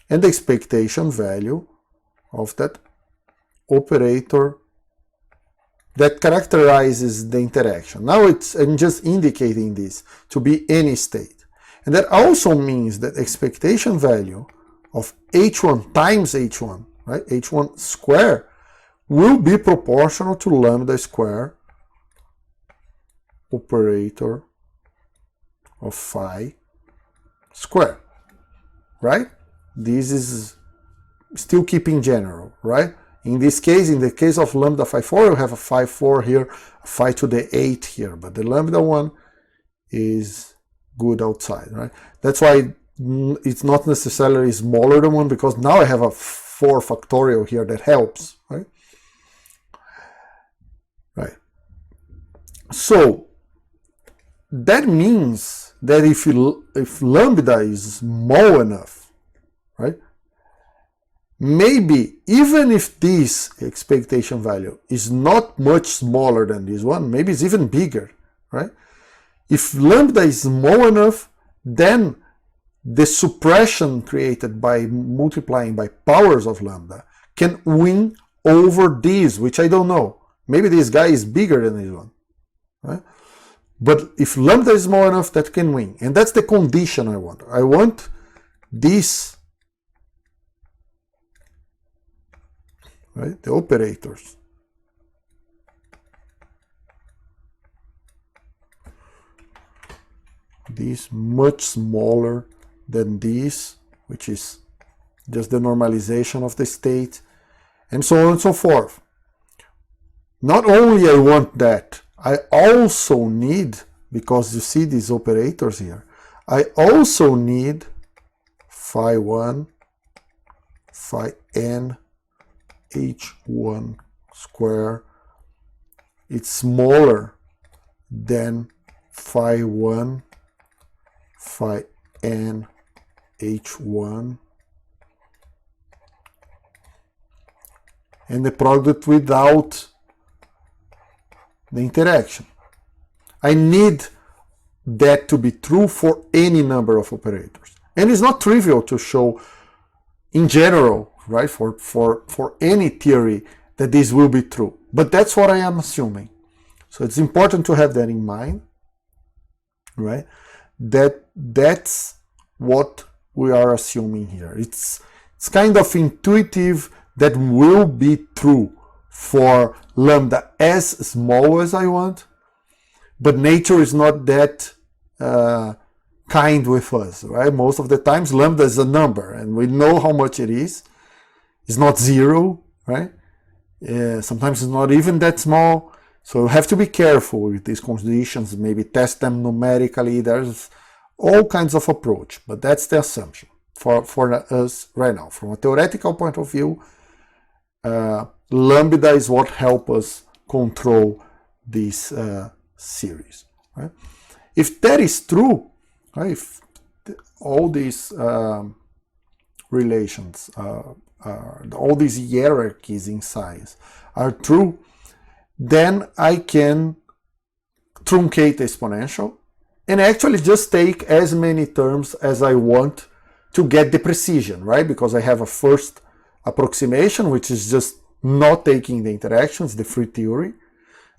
and the expectation value of that operator that characterizes the interaction. Now I'm just indicating this to be any state. And that also means that expectation value of H1 times H1, right, H1 square, will be proportional to lambda square operator of phi square, right? This is still keeping general, right? In this case, in the case of lambda phi 4, you have a phi 4 here, a phi to the 8 here, but the lambda one is good outside, right? That's why it's not necessarily smaller than 1, because now I have a 4 factorial here that helps, right? Right. So that means that if lambda is small enough, right, maybe even if this expectation value is not much smaller than this one, maybe it's even bigger, right? If lambda is small enough, then the suppression created by multiplying by powers of lambda can win over this, which I don't know. Maybe this guy is bigger than this one, right? But if lambda is small enough, that can win. And that's the condition I want. I want this, right? The operators. This much smaller than this, which is just the normalization of the state, and so on and so forth. Not only I want that, I also need, because you see these operators here, I also need phi 1, phi n, h1 square. It's smaller than phi 1, phi n, h1, and the product without the interaction. I need that to be true for any number of operators. And it's not trivial to show in general, right, for any theory that this will be true. But that's what I am assuming. So it's important to have that in mind, right? That's what we are assuming here. It's kind of intuitive that will be true for lambda as small as I want, but nature is not that kind with us, right? Most of the times lambda is a number, and we know how much it is. It's not 0, right? Sometimes it's not even that small, so you have to be careful with these conditions, maybe test them numerically. There's all kinds of approach, but that's the assumption for us right now. From a theoretical point of view, lambda is what helps us control this series. Right? If that is true, right, if all these relations, all these hierarchies in size are true, then I can truncate the exponential and actually just take as many terms as I want to get the precision, right? Because I have a first approximation, which is just not taking the interactions, the free theory.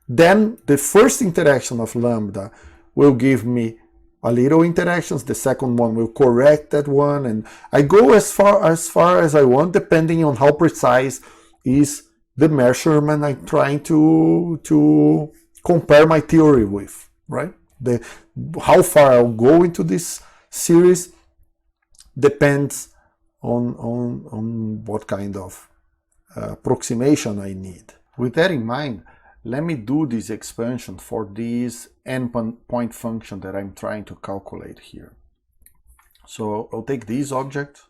Then the first interaction of lambda will give me a little interactions, the second one will correct that one, and I go as far as I want, depending on how precise is the measurement I'm trying to compare my theory with, right? How far I'll go into this series depends on what kind of approximation I need. With that in mind, let me do this expansion for this endpoint function that I'm trying to calculate here. So I'll take this object,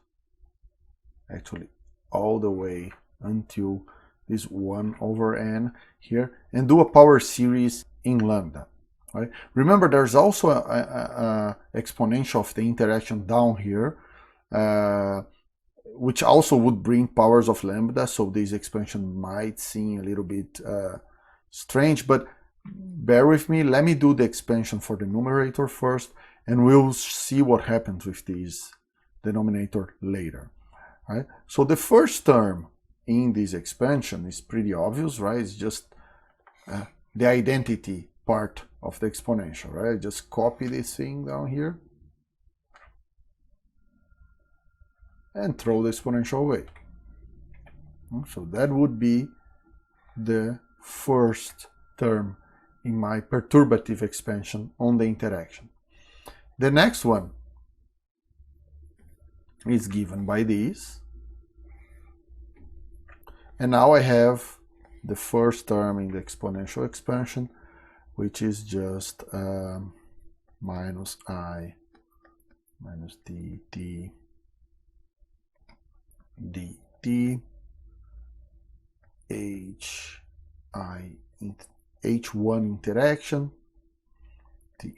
actually all the way until this 1 over n here, and do a power series in lambda. Right? Remember, there's also a exponential of the interaction down here, which also would bring powers of lambda, so this expansion might seem a little bit strange, but bear with me. Let me do the expansion for the numerator first, and we'll see what happens with this denominator later. Right? So the first term in this expansion is pretty obvious, right? It's just the identity part of the exponential, right? Just copy this thing down here and throw the exponential away. So that would be the first term in my perturbative expansion on the interaction. The next one is given by this. And now I have the first term in the exponential expansion, which is just minus I minus dt dt H1 interaction t.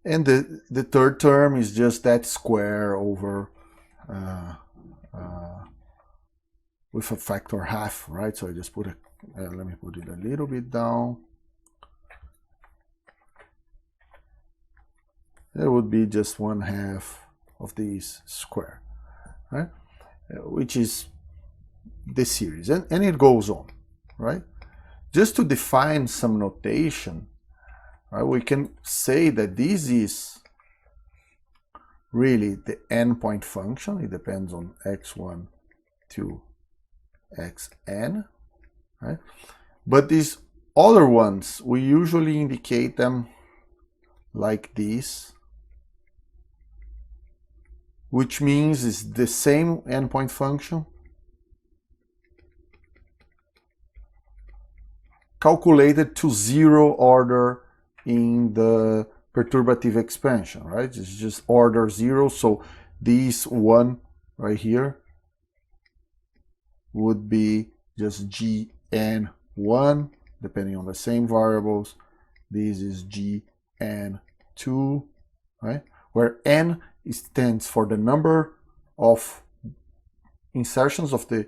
And the third term is just that square over with a factor half, right? So I just put let me put it a little bit down. It would be just 1/2 of this square, right? Which is the series, and it goes on, right? Just to define some notation, right, we can say that this is really the endpoint function. It depends on x1 to xn, right? But these other ones, we usually indicate them like this, which means it's the same endpoint function calculated to 0 order in the perturbative expansion, right? It's just order 0, so this one right here would be just gn1, depending on the same variables. This is gn2, right? Where n stands for the number of insertions of the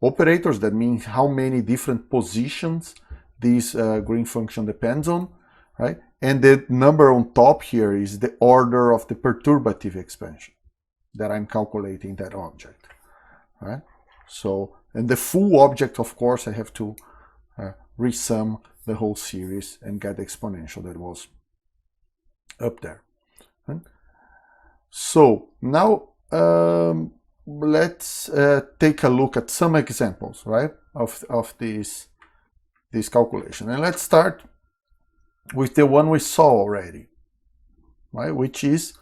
operators. That means how many different positions this green function depends on, right? And the number on top here is the order of the perturbative expansion that I'm calculating that object, right? So, and the full object, of course, I have to resum the whole series and get the exponential that was up there. Right? So now let's take a look at some examples, right, of this calculation, and let's start with the one we saw already, right? Which is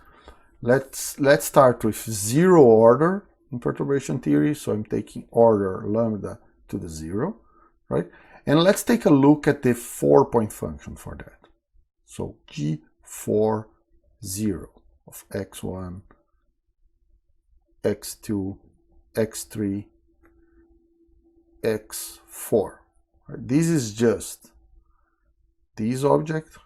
let's start with 0 order in perturbation theory. So I'm taking order lambda to the 0, right? And let's take a look at the 4-point function for that. So G4 0 of x1, x2, x3, x4. Right? This is just this object.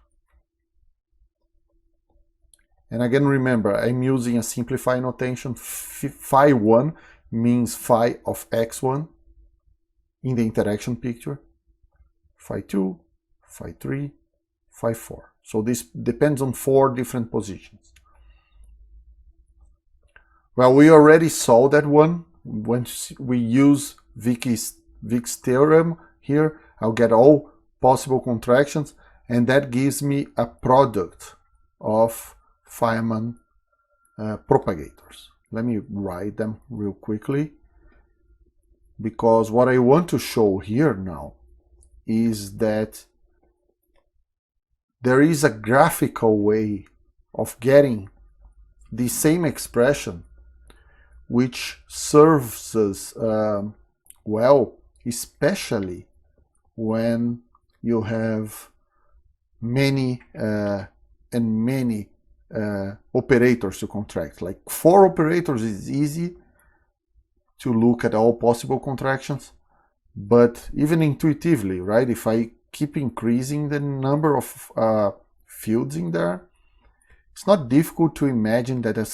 And again, remember, I'm using a simplified notation. Phi1 means phi of x1 in the interaction picture. Phi2, Phi3, Phi4. So this depends on 4 different positions. Well, we already saw that one. Once we use Vixx Theorem here, I'll get all possible contractions, and that gives me a product of Fyman propagators. Let me write them real quickly, because what I want to show here now is that there is a graphical way of getting the same expression which serves us well, especially when you have many and many operators to contract. Like 4 operators is easy to look at all possible contractions, but even intuitively, right? If I keep increasing the number of fields in there, it's not difficult to imagine that at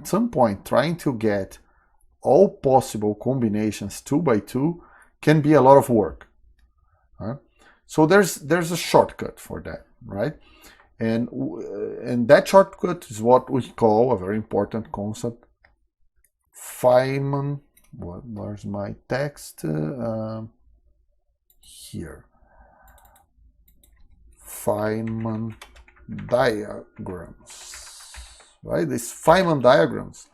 some point trying to get all possible combinations 2 by 2 can be a lot of work. So there's a shortcut for that, right? And that shortcut is what we call a very important concept, Fyman. Where's my text? Here. Feynman diagrams, right? These Feynman diagrams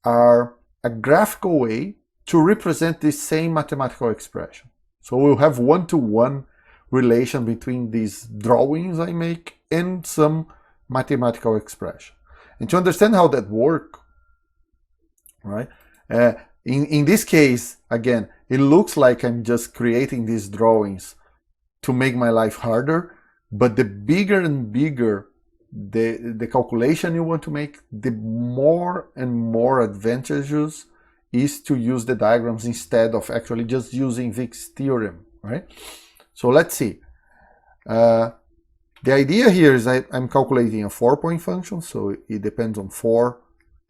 are a graphical way to represent the same mathematical expression. So we'll have one-to-one relation between these drawings I make and some mathematical expression. And to understand how that works, right? In this case, again, it looks like I'm just creating these drawings to make my life harder, but the bigger and bigger the calculation you want to make, the more and more advantageous is to use the diagrams instead of actually just using Vixx Theorem, right? So let's see. The idea here is I'm calculating a 4-point function, so it depends on 4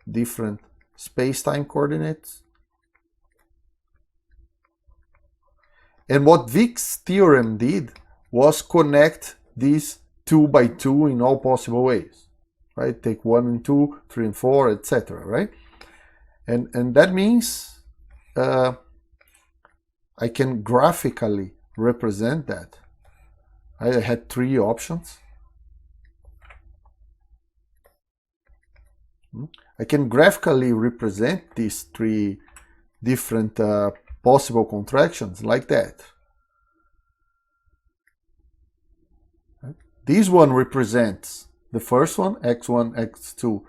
different space-time coordinates. And what Vixx Theorem did was connect these 2 by 2 in all possible ways, right? Take 1 and 2, 3 and 4, etc., right? And that means I can graphically represent that. I had 3 options. I can graphically represent these 3 different possible contractions like that. This one represents the first one, x1, x2,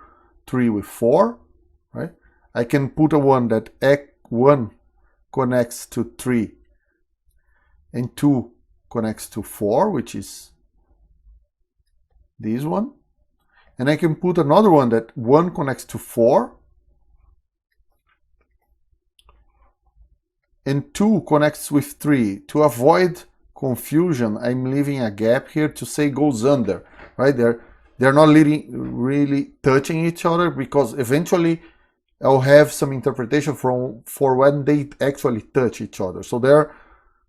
3 with 4, right? I can put a one that x1 connects to 3 and 2 connects to 4, which is this one. And I can put another one that 1 connects to 4 and 2 connects with 3. To avoid confusion, I'm leaving a gap here to say goes under, right? They're not really touching each other, because eventually I'll have some interpretation for when they actually touch each other. So they're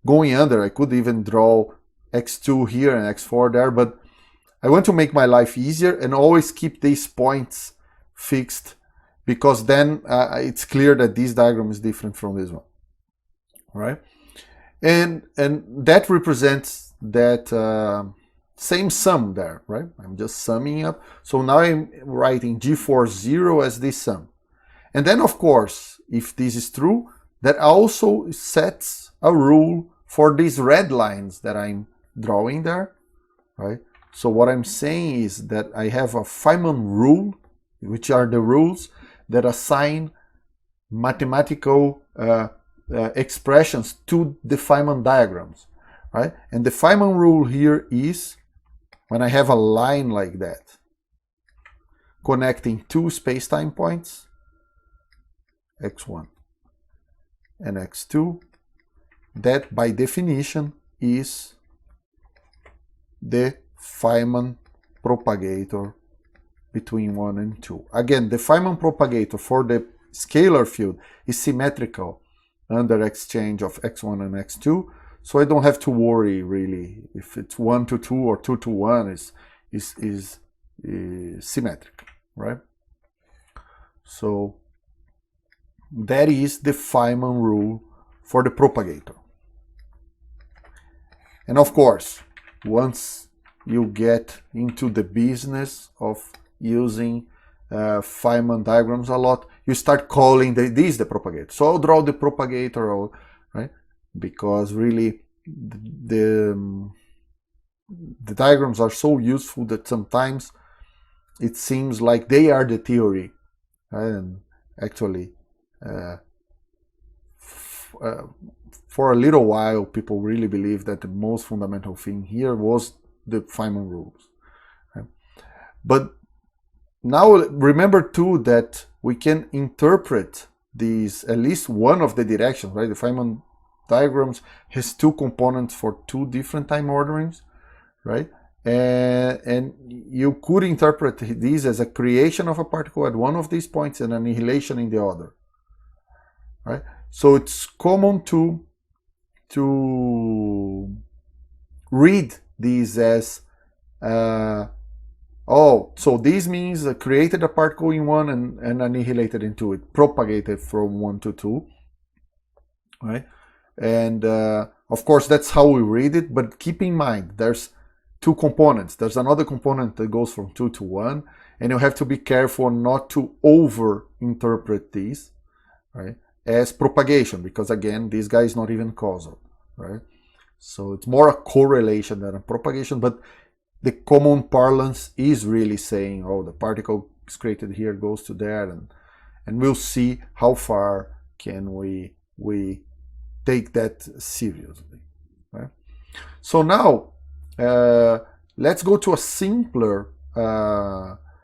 going under. I could even draw x2 here and x4 there, but I want to make my life easier and always keep these points fixed, because then it's clear that this diagram is different from this one, right? And that represents that same sum there, right? I'm just summing up. So now I'm writing G40 as this sum. And then, of course, if this is true, that also sets a rule for these red lines that I'm drawing there, right? So what I'm saying is that I have a Fyman rule, which are the rules that assign mathematical expressions to the Fyman diagrams, right? And the Fyman rule here is when I have a line like that connecting 2 space-time points, x1 and x2, that by definition is the Fyman propagator between 1 and 2. Again, the Fyman propagator for the scalar field is symmetrical under exchange of x1 and x2, so I don't have to worry really if it's 1 to 2 or 2 to 1 is symmetric, right? So that is the Fyman rule for the propagator. And of course, once you get into the business of using Fyman diagrams a lot, you start calling this the propagator. So I'll draw the propagator, right? Because really the diagrams are so useful that sometimes it seems like they are the theory, right? And actually for a little while people really believed that the most fundamental thing here was the Feynman rules. Right? But now remember too that we can interpret these, at least one of the directions, right? The Feynman diagrams has two components for two different time orderings, right? And you could interpret these as a creation of a particle at one of these points and annihilation in the other, right? So it's common to read these as so this means created a particle in one and annihilated in two. It propagated from 1 to 2, right? And of course that's how we read it, but keep in mind there's two components. There's another component that goes from 2 to 1, and you have to be careful not to over interpret these, right, as propagation, because again this guy is not even causal, right? So it's more a correlation than a propagation, but the common parlance is really saying, oh, the particle is created here, goes to there, and we'll see how far can we take that seriously, right? So now let's go to a simpler,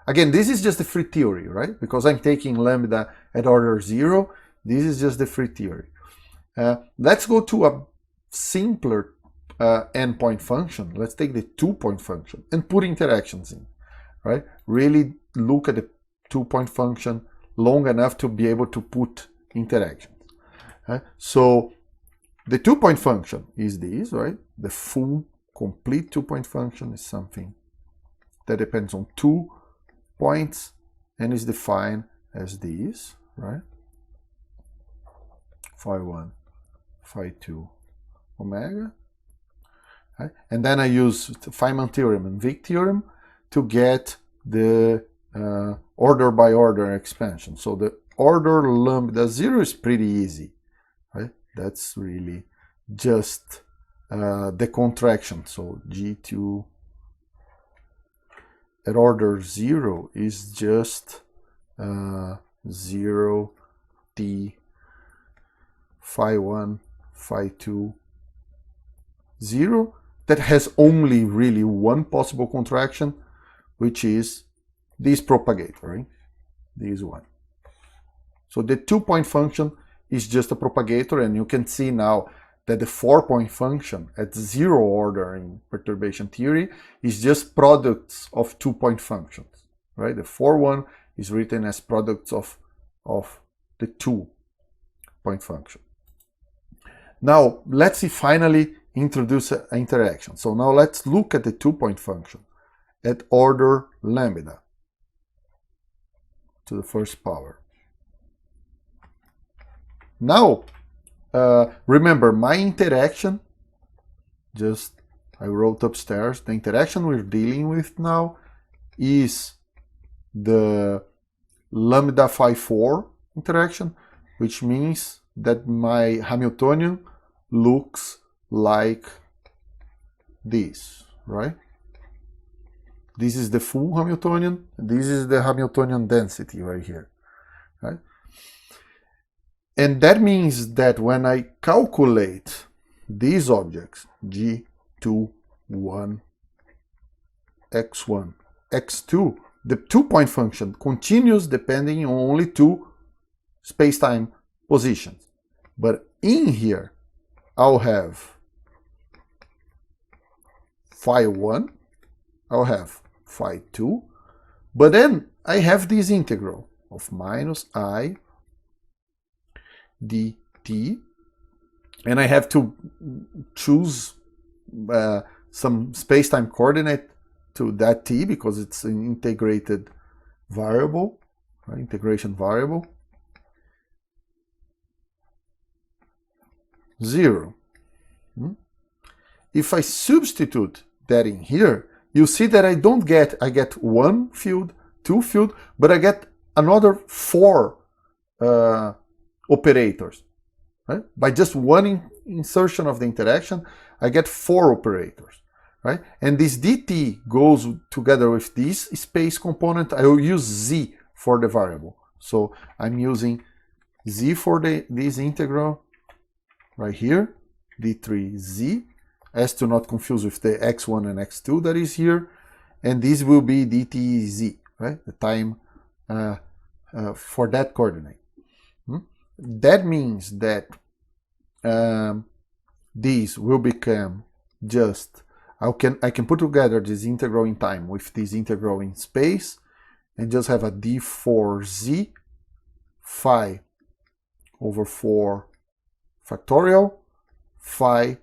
again, this is just the free theory, right? Because I'm taking lambda at order 0, this is just the free theory. Let's go to a simpler endpoint function. Let's take the 2-point function and put interactions in, right? Really look at the 2-point function long enough to be able to put interactions. So the 2-point function is this, right? The full, complete 2-point function is something that depends on 2 points and is defined as this, right? Phi1, Phi2, omega. Right? And then I use Feynman theorem and Vixx theorem to get the order by order expansion. So the order lambda 0 is pretty easy, right? That's really just the contraction. So G2 at order 0 is just 0 T Phi1, Phi2, 0. That has only really one possible contraction, which is this propagator, right? This one. So the 2-point function is just a propagator, and you can see now that the 4-point function at 0 order in perturbation theory is just products of 2-point functions, right? The 4-1 is written as products of the 2-point function. Now let's see finally introduce an interaction. So now let's look at the 2-point function at order lambda to the first power. Now remember my interaction, just I wrote upstairs, the interaction we're dealing with now is the lambda phi 4 interaction, which means that my Hamiltonian looks like this, right? This is the full Hamiltonian, and this is the Hamiltonian density right here, right? And that means that when I calculate these objects, G2, 1, x1, x2, the 2-point function continues depending on only 2 space-time positions. But in here, I'll have Phi1, I'll have Phi2, but then I have this integral of minus I dt, and I have to choose some space-time coordinate to that t because it's an integrated variable, right? Integration variable. 0. If I substitute that in here, you see that I get 1 field, 2 field, but I get another 4 operators, right? By just one insertion of the interaction, I get 4 operators, right? And this dt goes together with this space component. I will use z for the variable. So I'm using z for this integral right here, d3z. as to not confuse with the x1 and x2 that is here, and this will be dtz, right? The time for that coordinate. That means that this will become just, I can put together this integral in time with this integral in space and just have a d4z phi over 4 factorial phi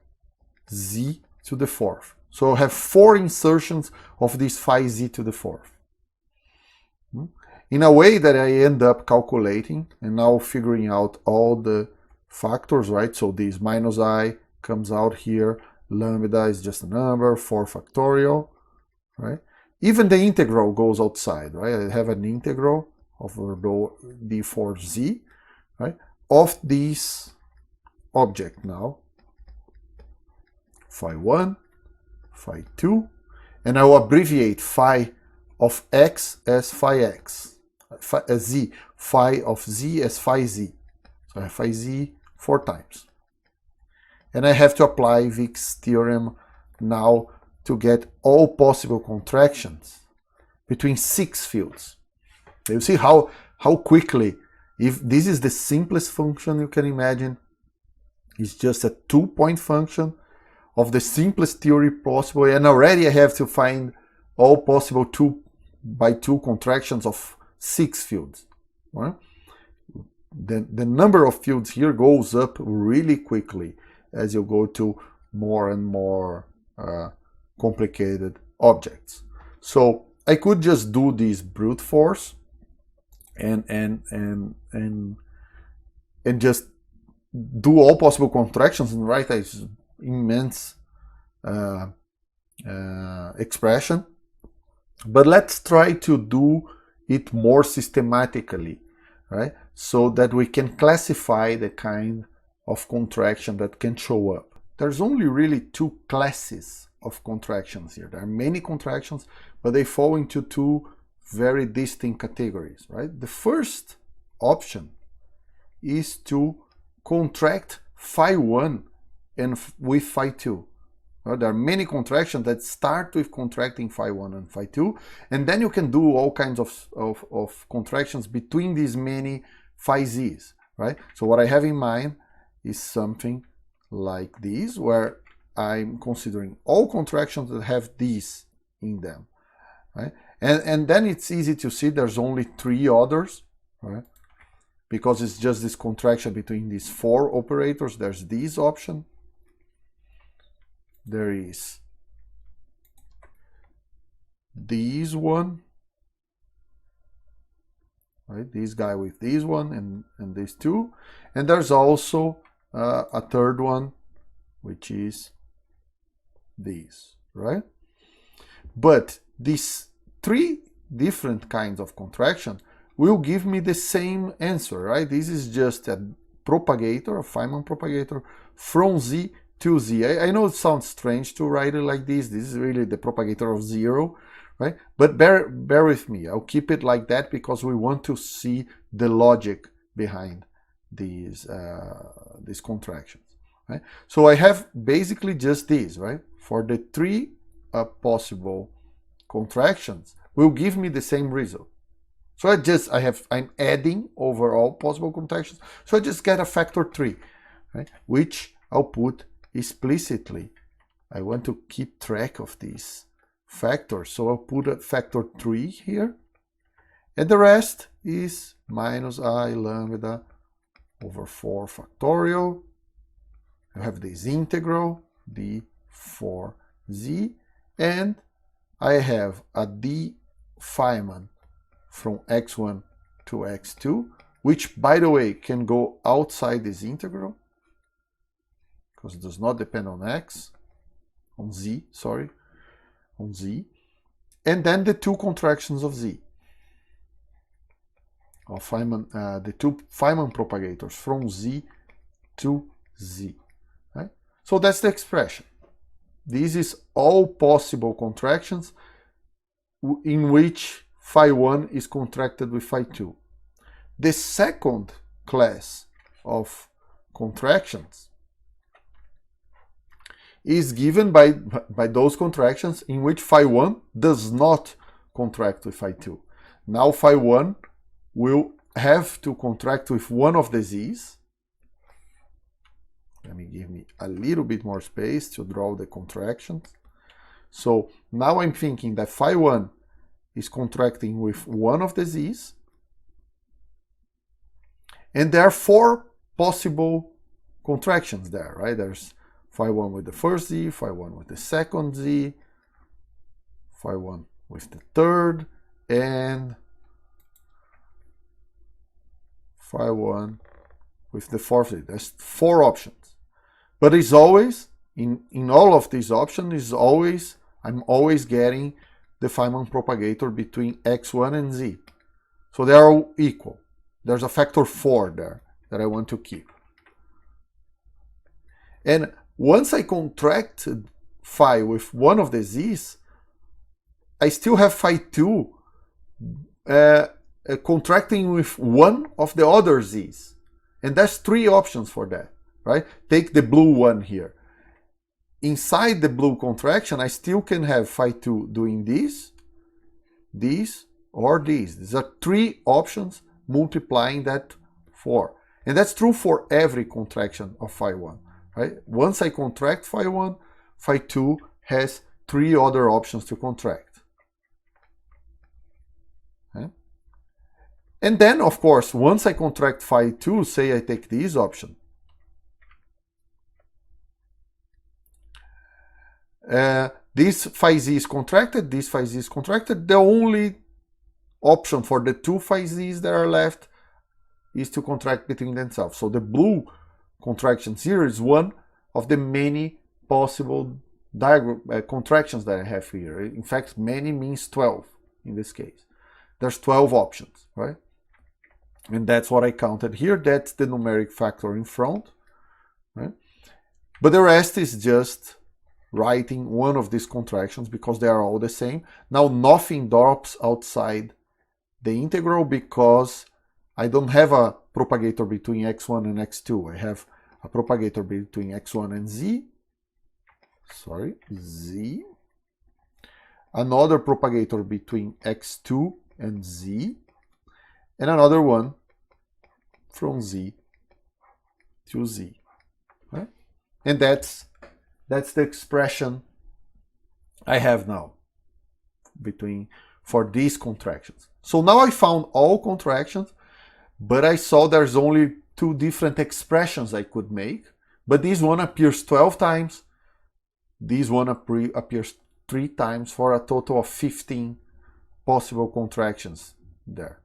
z to the fourth. So I have 4 insertions of this phi z to the fourth. In a way that I end up calculating and now figuring out all the factors, right? So this minus I comes out here, lambda is just a number, 4 factorial, right? Even the integral goes outside, right? I have an integral over d4z, right, of this object now, phi 1, phi 2, and I will abbreviate phi of x as phi x, z, phi of z as phi z. So I have phi z 4 times. And I have to apply Vixx theorem now to get all possible contractions between 6 fields. You see how quickly, if this is the simplest function you can imagine, it's just a 2-point function of the simplest theory possible, and already I have to find all possible 2x2 contractions of 6 fields. Right? The number of fields here goes up really quickly as you go to more and more complicated objects. So I could just do this brute force and just do all possible contractions and write this immense expression. But let's try to do it more systematically, right? So that we can classify the kind of contraction that can show up. There's only really 2 classes of contractions here. There are many contractions, but they fall into 2 very distinct categories, right? The first option is to contract phi 1 and with phi 2. There are many contractions that start with contracting phi 1 and phi 2, and then you can do all kinds of contractions between these many phi z's, right? So what I have in mind is something like this, where I'm considering all contractions that have these in them, right? And then it's easy to see there's only 3 others, right? Because it's just this contraction between these 4 operators. There's this option. There is this one, right? This guy with this one and these 2. And there's also a third one, which is this, right? But these 3 different kinds of contraction will give me the same answer, right? This is just a propagator, a Fyman propagator from Z to Z. I know it sounds strange to write it like this. This is really the propagator of 0, right? But bear with me. I'll keep it like that because we want to see the logic behind these contractions, right? So I have basically just this, right? For the 3 possible contractions will give me the same result. So I'm adding over all possible contractions. So I just get a factor 3, right? Which I'll put explicitly. I want to keep track of these factors. So I'll put a factor 3 here. And the rest is minus I lambda over 4 factorial. I have this integral, d4z, and I have a d Fyman from x1 to x2, which, by the way, can go outside this integral because it does not depend on x, on z, and then the 2 contractions of z, of Fyman, the 2 Fyman propagators from z to z, right? So that's the expression. This is all possible contractions in which phi 1 is contracted with phi 2. The second class of contractions is given by those contractions in which phi1 does not contract with phi2. Now phi1 will have to contract with one of the z's. Let me give me a little bit more space to draw the contractions. So now I'm thinking that phi1 is contracting with one of the z's. And there are four possible contractions there, right? There's phi1 with the first z, phi1 with the second z, phi1 with the third, and phi1 with the fourth z. There's four options. But it's always, in all of these options, I'm always getting the Feynman propagator between x1 and z. So they are equal. There's a factor 4 there that I want to keep. And once I contract phi with one of the z's, I still have phi2 contracting with one of the other z's. And there's three options for that, right? Take the blue one here. Inside the blue contraction, I still can have phi2 doing this, or this. These are three options multiplying that 4. And that's true for every contraction of phi1. Right? Once I contract phi1, phi2 has three other options to contract. Okay? And then, of course, once I contract phi2, say I take this option. This phi z is contracted, this phi z is contracted. The only option for the two phi z's that are left is to contract between themselves. So the blue contractions here is one of the many possible contractions that I have here. In fact, many means 12 in this case. There's 12 options, right? And that's what I counted here. That's the numeric factor in front, right? But the rest is just writing one of these contractions because they are all the same. Now nothing drops outside the integral because I don't have a propagator between x1 and x2. I have a propagator between x1 and z, another propagator between x2 and z, and another one from z to z. Right? And that's the expression I have now for these contractions. So now I found all contractions, but I saw there's only two different expressions I could make. But this one appears 12 times. This one appears 3 times for a total of 15 possible contractions there,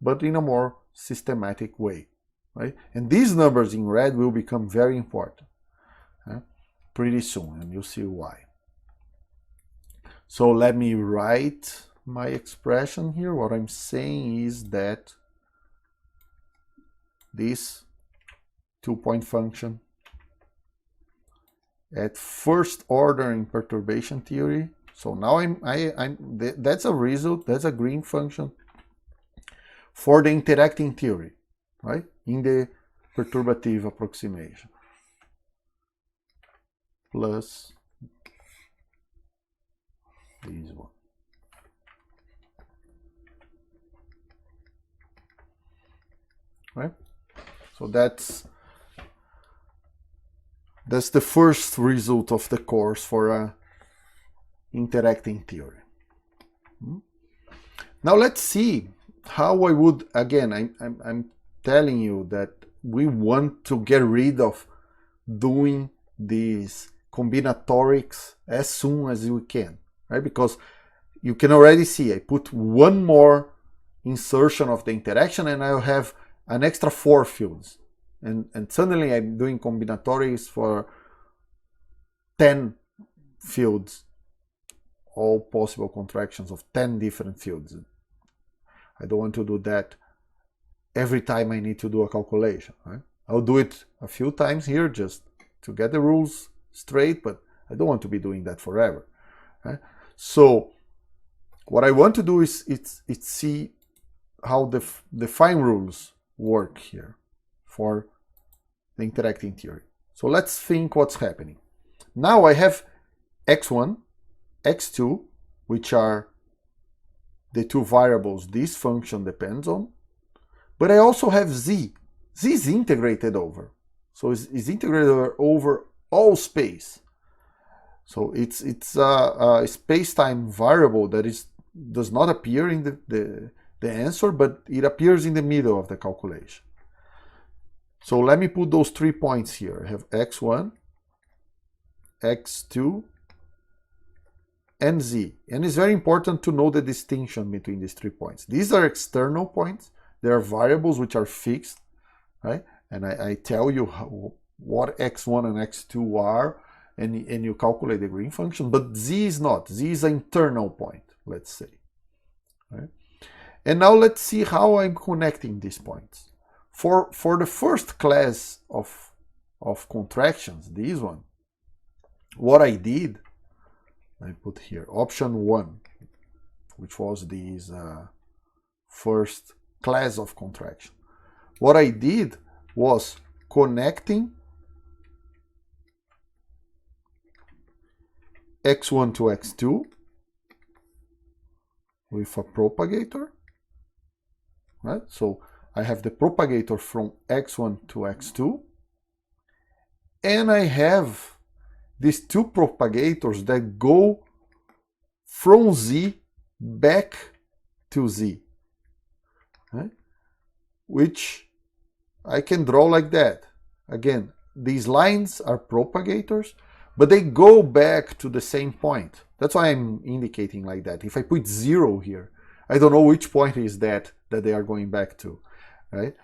but in a more systematic way, right? And these numbers in red will become very important pretty soon, and you'll see why. So let me write my expression here. What I'm saying is that this 2-point function at first order in perturbation theory. So now that's a result, that's a green function for the interacting theory, right? In the perturbative approximation. Plus this one. Right? So that's the first result of the course for a interacting theory. Now let's see how I would, again, I'm telling you that we want to get rid of doing these combinatorics as soon as we can, right? Because you can already see I put one more insertion of the interaction and I'll have an extra 4 fields. And suddenly I'm doing combinatorics for 10 fields, all possible contractions of 10 different fields. I don't want to do that every time I need to do a calculation, right? I'll do it a few times here just to get the rules straight, but I don't want to be doing that forever, right? So what I want to do is see how the fine rules work here for the interacting theory. So let's think what's happening. Now I have x1, x2, which are the two variables this function depends on, but I also have z. Z is integrated over. So it's integrated over all space. So it's a space-time variable that does not appear in the answer, but it appears in the middle of the calculation. So let me put those 3 points here. I have x1, x2, and z. And it's very important to know the distinction between these 3 points. These are external points. They are variables which are fixed, right? And I tell you what x1 and x2 are, and you calculate the green function, but z is not. Z is an internal point, let's say. Right? And now let's see how I'm connecting these points. For the first class of contractions, this one, what I did, I put here option 1, which was this first class of contraction. What I did was connecting x1 to x2 with a propagator, right? So I have the propagator from x1 to x2, and I have these two propagators that go from z back to z, right? Which I can draw like that. Again, these lines are propagators, but they go back to the same point. That's why I'm indicating like that. If I put 0 here, I don't know which point is that they are going back to, right?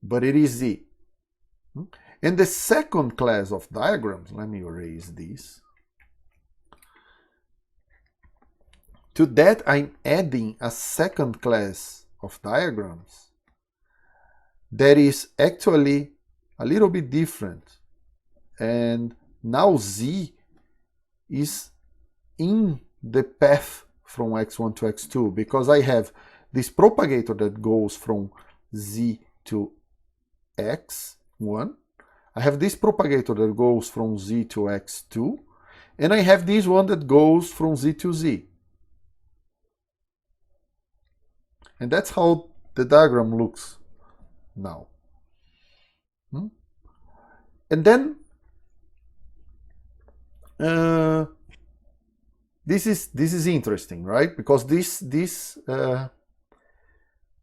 But it is z. And the second class of diagrams, let me erase this. To that, I'm adding a second class of diagrams that is actually a little bit different. And now z is in the path from x1 to x2, because I have this propagator that goes from z to x1. I have this propagator that goes from z to x2. And I have this one that goes from z to z. And that's how the diagram looks now. And then this is interesting, right? Because these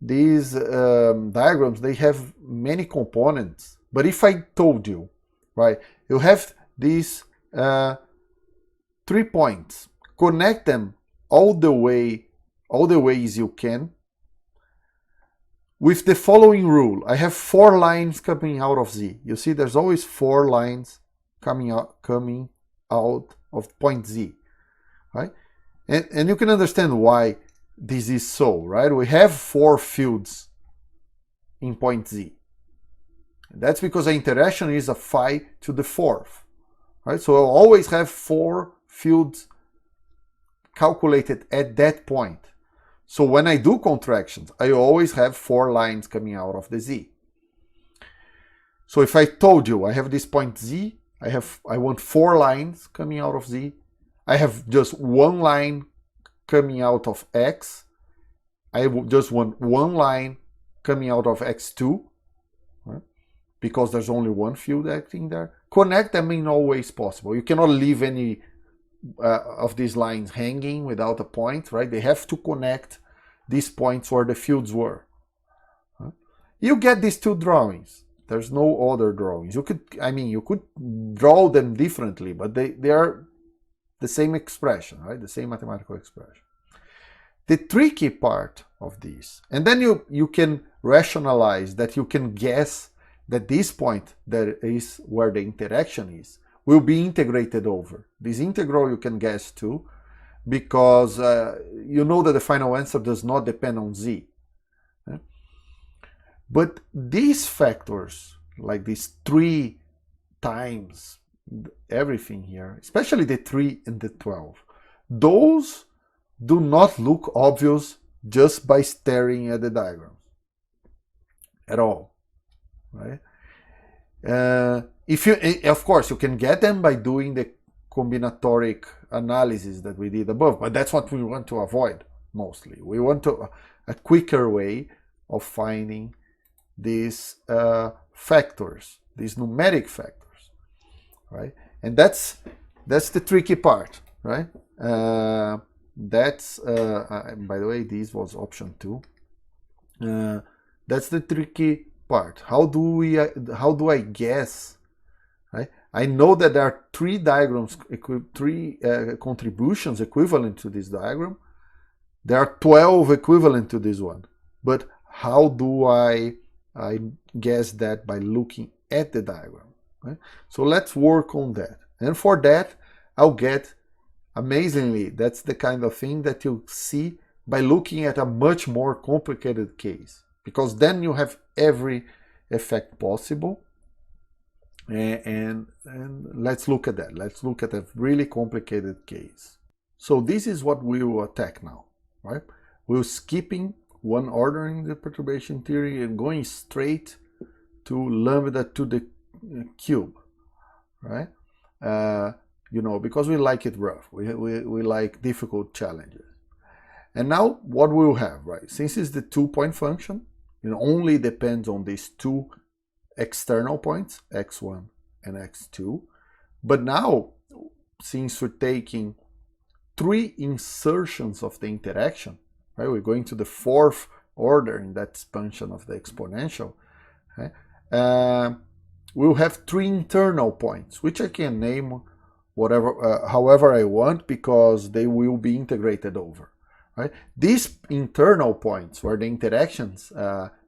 diagrams, they have many components. But if I told you, right, you have these 3 points, connect them all the ways you can, with the following rule. I have 4 lines coming out of z. You see, there's always 4 lines coming out of point z, right? And you can understand why this is so, right? We have 4 fields in point z. That's because the interaction is a phi to the 4th, right? So I'll always have 4 fields calculated at that point. So when I do contractions, I always have 4 lines coming out of the z. So if I told you I have this point z, I want 4 lines coming out of z. I have just 1 line coming out of x. I just want 1 line coming out of x2, right? Because there's only 1 field acting there. Connect them in all ways possible. You cannot leave any of these lines hanging without a point, right? They have to connect these points where the fields were. You get these 2 drawings. There's no other drawings. You could draw them differently, but they are the same expression, right? The same mathematical expression. The tricky part of this, and then you can rationalize that, you can guess that this point that is where the interaction is will be integrated over. This integral you can guess too, because you know that the final answer does not depend on z. But these factors, like these 3 times everything here, especially the 3 and the 12, those do not look obvious just by staring at the diagrams at all, right? If you, of course, you can get them by doing the combinatoric analysis that we did above, but that's what we want to avoid mostly. We want a quicker way of finding these factors, these numeric factors, right? And that's the tricky part, right? By the way, this was option 2. That's the tricky part. How do I guess? Right? I know that there are 3 diagrams, 3 contributions equivalent to this diagram. There are 12 equivalent to this one. But how do I guess that by looking at the diagram? Right? So let's work on that. And for that, I'll get, amazingly, that's the kind of thing that you see by looking at a much more complicated case. Because then you have every effect possible. And let's look at that. Let's look at a really complicated case. So this is what we will attack now, right? We're skipping one order in the perturbation theory and going straight to lambda to the cube, right? Because we like it rough. We like difficult challenges. And now what we'll have, right? Since it's the 2-point function, it only depends on these 2 external points, x1 and x2. But now, since we're taking 3 insertions of the interaction, right, we're going to the 4th order in that expansion of the exponential, right, we'll have 3 internal points, which I can name however I want, because they will be integrated over. Right? These internal points, where the interactions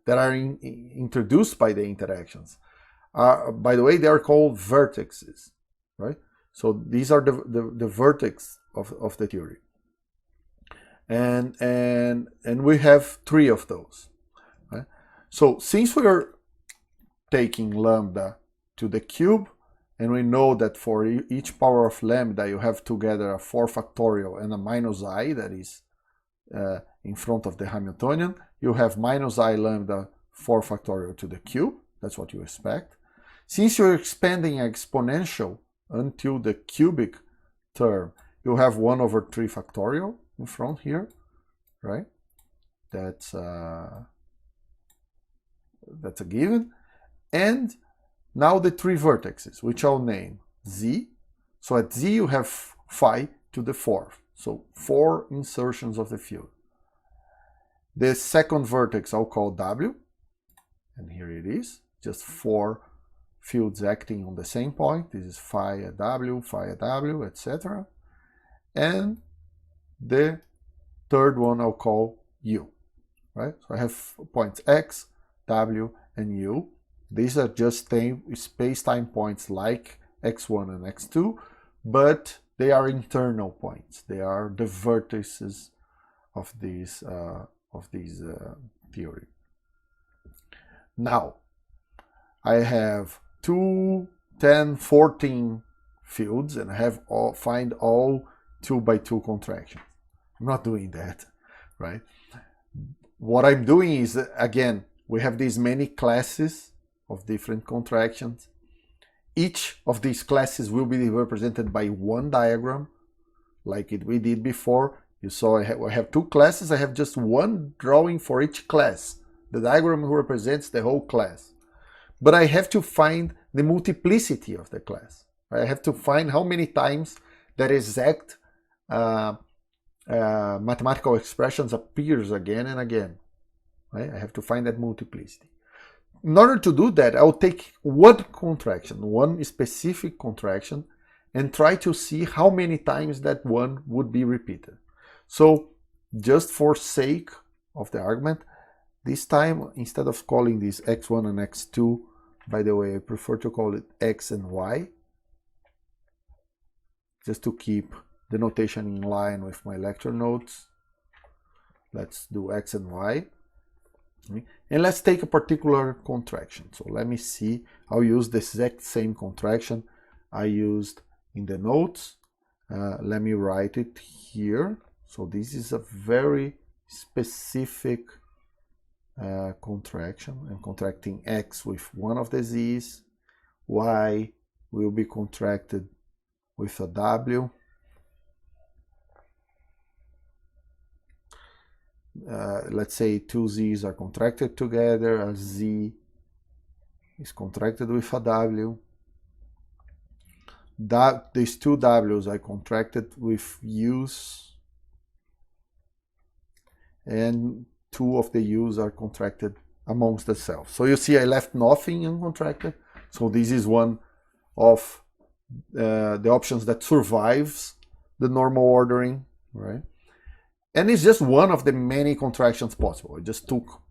that are introduced by the interactions, by the way, they are called vertexes, right? So these are the vertex of the theory, and we have 3 of those. Right? So since we are taking lambda to the cube, and we know that for each power of lambda you have together a 4 factorial and a minus I, that is in front of the Hamiltonian, you have minus I lambda 4 factorial to the cube. That's what you expect. Since you're expanding exponential until the cubic term, you have 1 over 3 factorial in front here, right? That's a given. And now the 3 vertices, which I'll name Z. So at Z you have phi to the 4th. So 4 insertions of the field. The second vertex I'll call W, and here it is, just 4 fields acting on the same point. This is phi at W, etc. And the third one I'll call U, right? So I have points X, W, and U. These are just space-time points like X1 and X2, but they are internal points. They are the vertices of these theory. Now, I have 2, 10, 14 fields, and I have find all 2x2 contractions. I'm not doing that, right? What I'm doing is, again, we have these many classes of different contractions. Each of these classes will be represented by one diagram, like we did before. You saw I have 2 classes. I have just one drawing for each class. The diagram represents the whole class. But I have to find the multiplicity of the class. I have to find how many times that exact mathematical expressions appears again and again. Right? I have to find that multiplicity. In order to do that, I'll take one contraction, one specific contraction, and try to see how many times that one would be repeated. So, just for sake of the argument, this time, instead of calling this x1 and x2, by the way, I prefer to call it x and y, just to keep the notation in line with my lecture notes. Let's do x and y. And let's take a particular contraction. So let me see. I'll use the exact same contraction I used in the notes. Let me write it here. So this is a very specific contraction. I'm contracting x with one of the z's, y will be contracted with a w. Let's say two z's are contracted together, a z is contracted with a w. These two w's are contracted with u's, and two of the u's are contracted amongst themselves. So you see I left nothing uncontracted. So this is one of the options that survives the normal ordering, right? And it's just one of the many contractions possible. I just took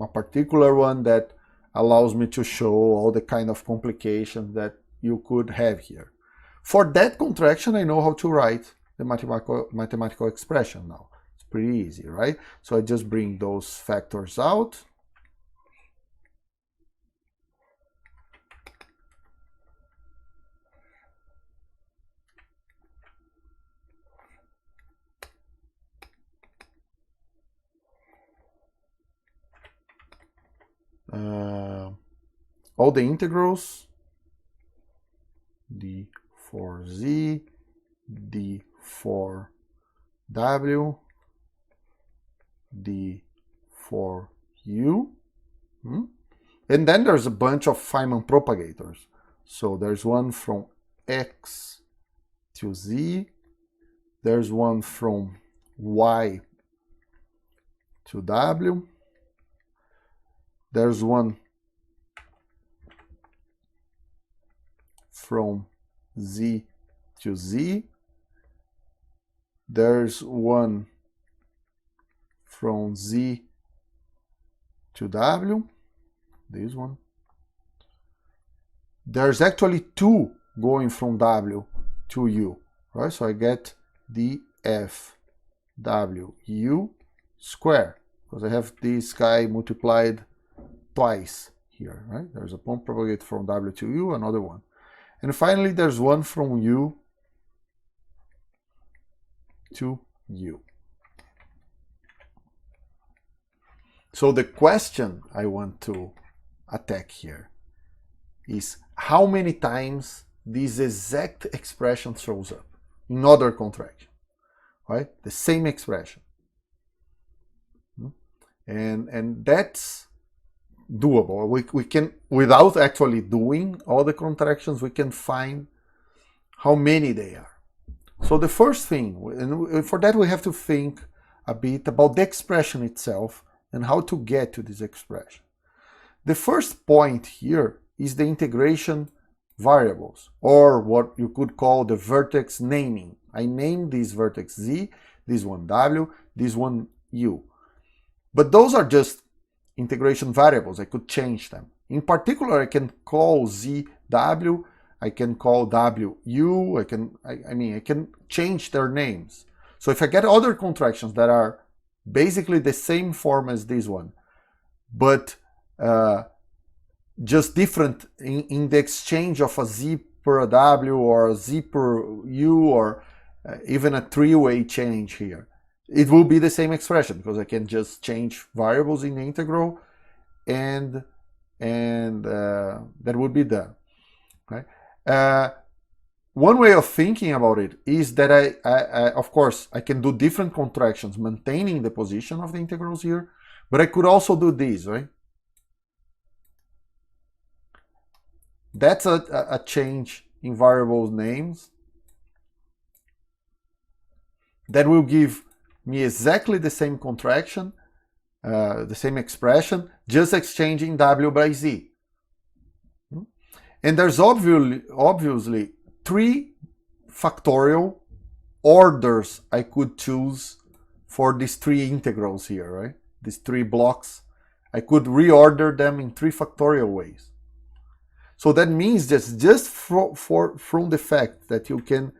a particular one that allows me to show all the kind of complications that you could have here. For that contraction, I know how to write the mathematical expression now. It's pretty easy, right? So I just bring those factors out. All the integrals, d for z, d for w, d for u, and then there's a bunch of Fyman propagators. So there's one from x to z, there's one from y to w, there's one from z to z, there's one from z to w, this one. There's actually two going from w to u, right? So I get df w u square, because I have this guy multiplied twice here, right? There's a point propagate from w to u, another one. And finally, there's one from u to u. So the question I want to attack here is how many times this exact expression shows up in other contraction, right? The same expression. And that's doable. We can, without actually doing all the contractions, we can find how many they are. So the first thing, and for that we have to think a bit about the expression itself and how to get to this expression. The first point here is the integration variables, or what you could call the vertex naming. I named this vertex z, this one w, this one u. But those are just integration variables. I could change them. In particular, I can call z w, I can call w u, I can change their names. So if I get other contractions that are basically the same form as this one, but just different in the exchange of a z per a w or a z per u, or even a three-way change here, it will be the same expression, because I can just change variables in the integral, and that would be done. Okay? One way of thinking about it is that I of course, I can do different contractions maintaining the position of the integrals here, but I could also do this, right? That's a change in variables names that will give me exactly the same contraction, the same expression, just exchanging w by z. And there's obviously three factorial orders I could choose for these three integrals here, right? These three blocks. I could reorder them in three factorial ways. So that means that just from the fact that you can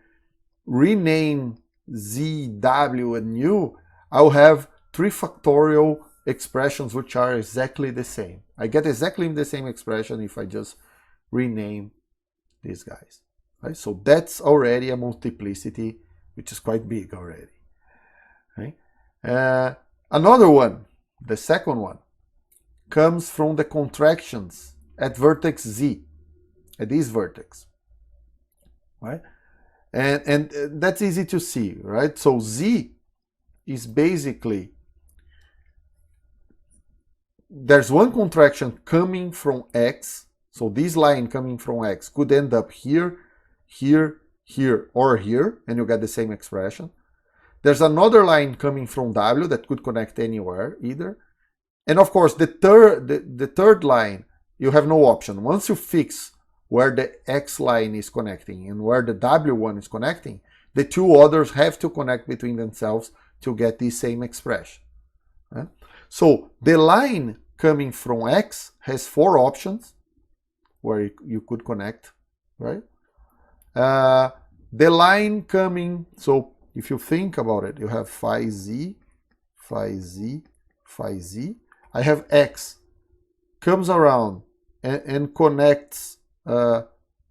rename z, w, and u, I'll have three factorial expressions which are exactly the same. I get exactly the same expression if I just rename these guys. Right? So that's already a multiplicity which is quite big already. Right? Another one, the second one, comes from the contractions at vertex z. at this vertex, right? And that's easy to see, right? So Z is basically, there's one contraction coming from X, so this line coming from X could end up here, here, here, or here, and you get the same expression. There's another line coming from W that could connect anywhere either. And of course, the third line, you have no option. Once you fix where the X line is connecting and where the W one is connecting, the two others have to connect between themselves to get the same expression. Right? So the line coming from X has 4 options where you could connect, right? The line coming, so if you think about it, you have phi Z, phi Z, phi Z. I have X comes around and connects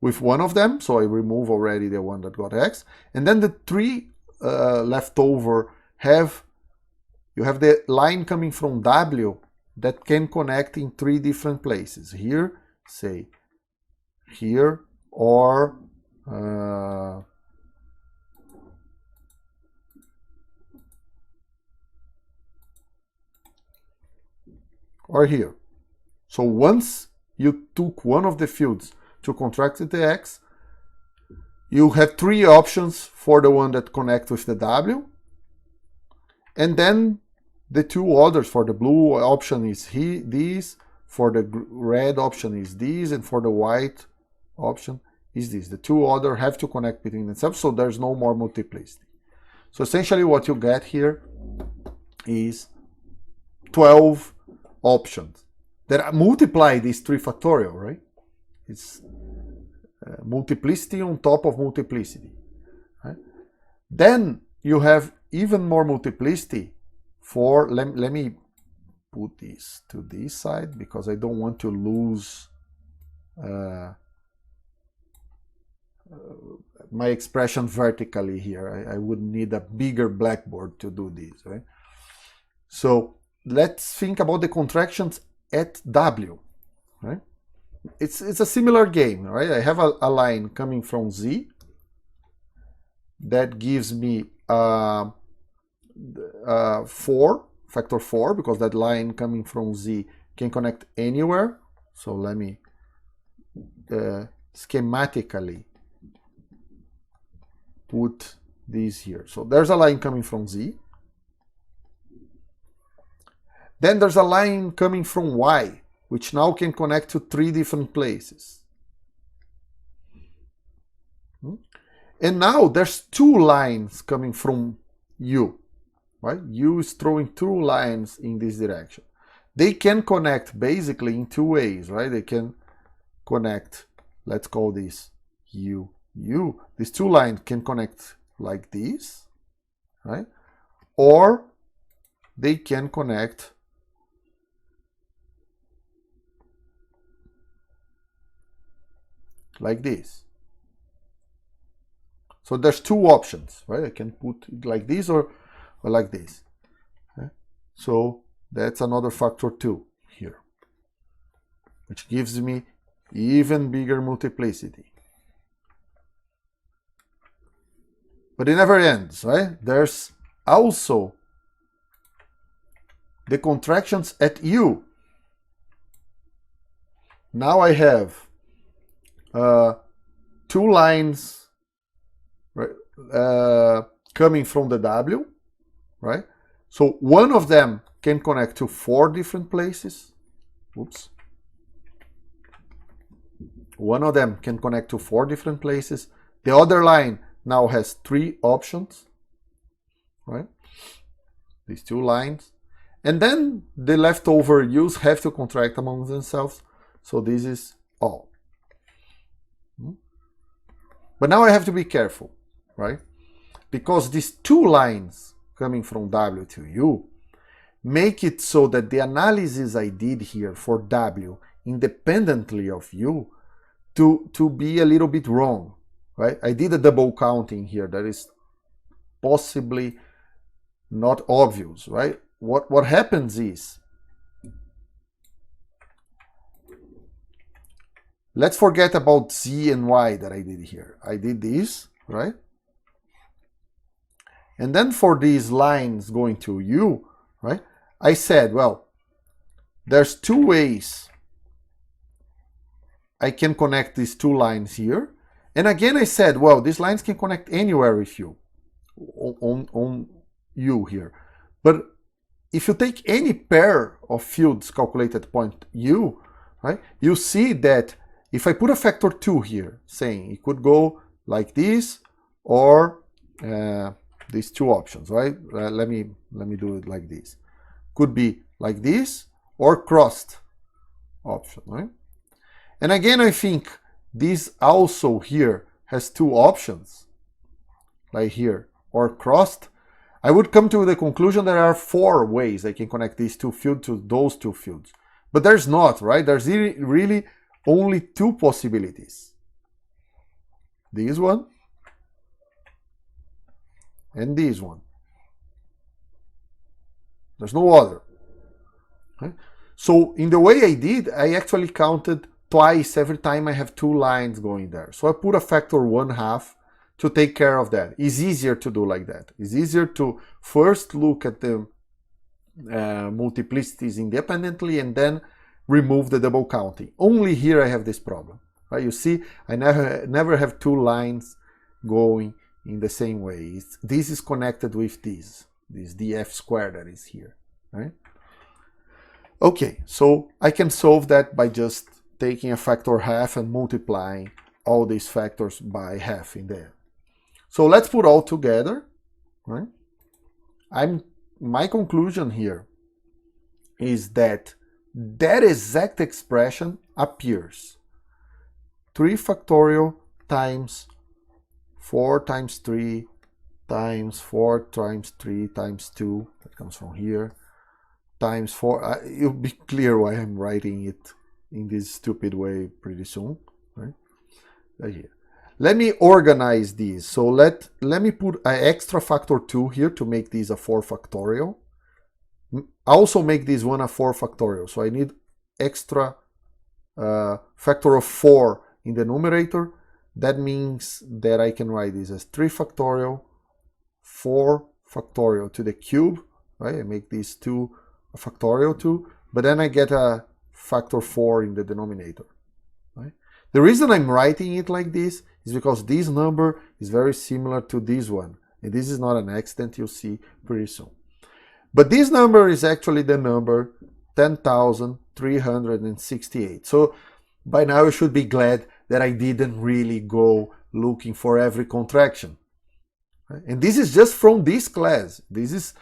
with one of them, so I remove already the one that got X, and then the 3 left over you have the line coming from W that can connect in 3 different places. Here, say, here, or here. So once you took one of the fields to contract the X, you have 3 options for the one that connects with the W, and then the 2 others. For the blue option is this, for the red option is this, and for the white option is this. The 2 others have to connect between themselves, so there's no more multiplicity. So essentially what you get here is 12 options that multiply this 3 factorial, right? It's multiplicity on top of multiplicity. Right? Then you have even more multiplicity for, let me put this to this side because I don't want to lose my expression vertically here. I would need a bigger blackboard to do this, right? So let's think about the contractions at W, right? It's a similar game, right? I have a line coming from Z that gives me 4, factor 4, because that line coming from Z can connect anywhere. So let me schematically put this here. So there's a line coming from Z. Then there's a line coming from Y, which now can connect to 3 different places. And now there's 2 lines coming from U, right? U is throwing 2 lines in this direction. They can connect basically in 2 ways, right? They can connect, let's call this U, U. These 2 lines can connect like this, right? Or they can connect like this. So there's 2 options, right? I can put it like this or like this. Okay? So that's another factor 2 here, which gives me even bigger multiplicity. But it never ends, right? There's also the contractions at U. Now I have 2 lines, right, coming from the W, right? So one of them can connect to 4 different places. Oops. One of them can connect to 4 different places. The other line now has 3 options, right? These 2 lines. And then the leftover U's have to contract among themselves. So this is all. But now I have to be careful, right? Because these 2 lines coming from W to U make it so that the analysis I did here for W independently of U to be a little bit wrong, right? I did a double counting here that is possibly not obvious, right? What happens is let's forget about z and y that I did here. I did this, right? And then for these lines going to u, right, I said, well, there's two ways I can connect these two lines here. And again, I said, well, these lines can connect anywhere with you, on u here. But if you take any pair of fields calculated at point u, right, you see that if I put a factor 2 here, saying it could go like this or these two options, right? Let me do it like this. Could be like this or crossed option, right? And again, I think this also here has two options, like here, or crossed. I would come to the conclusion there are four ways I can connect these two fields to those two fields. But there's not, right? There's really only two possibilities. This one and this one. There's no other. Okay? So in the way I did, I actually counted twice every time I have two lines going there. So I put a factor 1/2 to take care of that. It's easier to do like that. It's easier to first look at the multiplicities independently and then remove the double counting. Only here I have this problem. Right? You see, I never have two lines going in the same way. This is connected with this df squared that is here. Right? Okay, so I can solve that by just taking a factor 1/2 and multiplying all these factors by 1/2 in there. So let's put all together. Right? My conclusion here is that that exact expression appears 3 factorial times 4 times 3 times 4 times 3 times 2, that comes from here, times 4. It'll be clear why I'm writing it in this stupid way pretty soon. Right? Here. Let me organize these. So let me put an extra factor 2 here to make this a 4 factorial. Also make this one a 4 factorial. So I need extra factor of 4 in the numerator. That means that I can write this as 3 factorial, 4 factorial to the cube. Right? I make these two a factorial too. But then I get a factor 4 in the denominator. Right? The reason I'm writing it like this is because this number is very similar to this one. And this is not an accident, you'll see pretty soon. But this number is actually the number 10,368. So by now you should be glad that I didn't really go looking for every contraction. Right? And this is just from this class. This is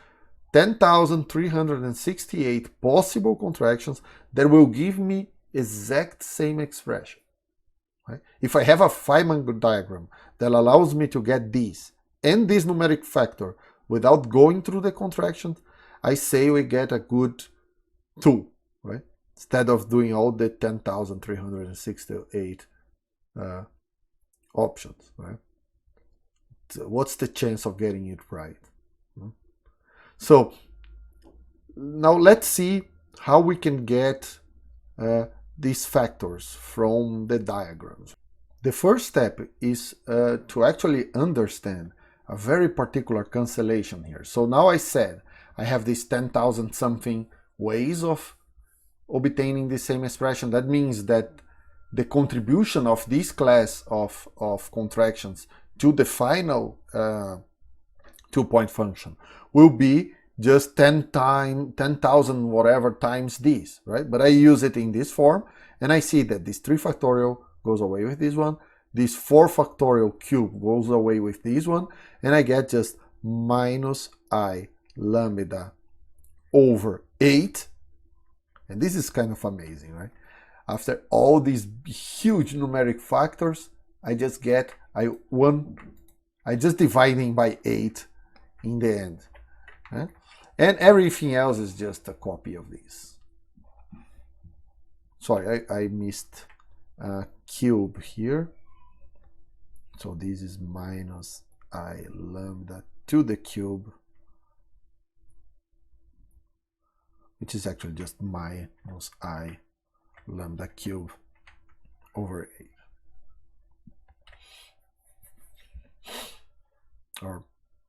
10,368 possible contractions that will give me exact same expression. Right? If I have a Fyman diagram that allows me to get this and this numeric factor without going through the contractions, I say we get a good 2, right? Instead of doing all the 10,368 options, right? So what's the chance of getting it right? So now let's see how we can get these factors from the diagrams. The first step is to actually understand a very particular cancellation here. So now I said I have these 10,000 something ways of obtaining the same expression. That means that the contribution of this class of contractions to the final 2-point function will be just 10,000 whatever times this, right? But I use it in this form, and I see that this 3 factorial goes away with this one, this 4 factorial cube goes away with this one, and I get just minus I lambda over 8. And this is kind of amazing, right? After all these huge numeric factors, I just get I just dividing by 8 in the end. Right? And everything else is just a copy of this. Sorry, I missed a cube here. So this is minus I lambda to the cube, which is actually just minus I lambda cube over 8. Or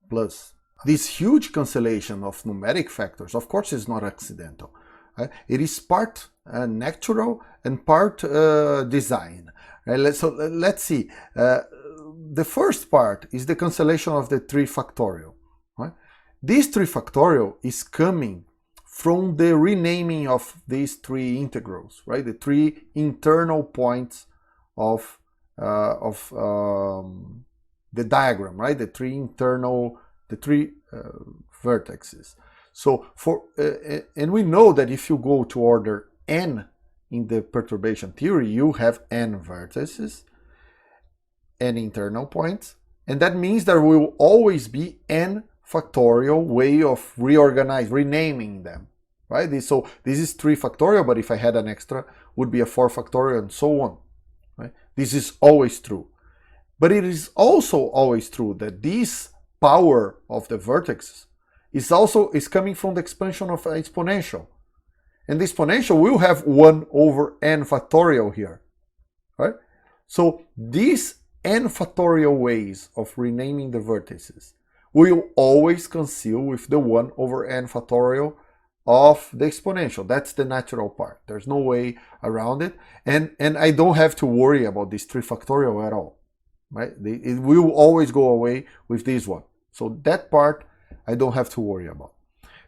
plus. This huge cancellation of numeric factors, of course, is not accidental. It is part natural and part design. So let's see. The first part is the cancellation of the 3 factorial. Right? This 3 factorial is coming from the renaming of these 3 integrals, right? The 3 internal points of the diagram, right? The 3 vertices. So and we know that if you go to order n in the perturbation theory, you have n vertices, n internal points, and that means there will always be n factorial way of renaming them, right? So this is 3 factorial, but if I had an extra, would be a 4 factorial and so on, right? This is always true. But it is also always true that this power of the vertex is coming from the expansion of an exponential. And the exponential will have 1 over n factorial here, right? So these n factorial ways of renaming the vertices will always cancel with the 1 over n factorial of the exponential. That's the natural part. There's no way around it. And I don't have to worry about this 3 factorial at all, right? It will always go away with this one. So that part I don't have to worry about.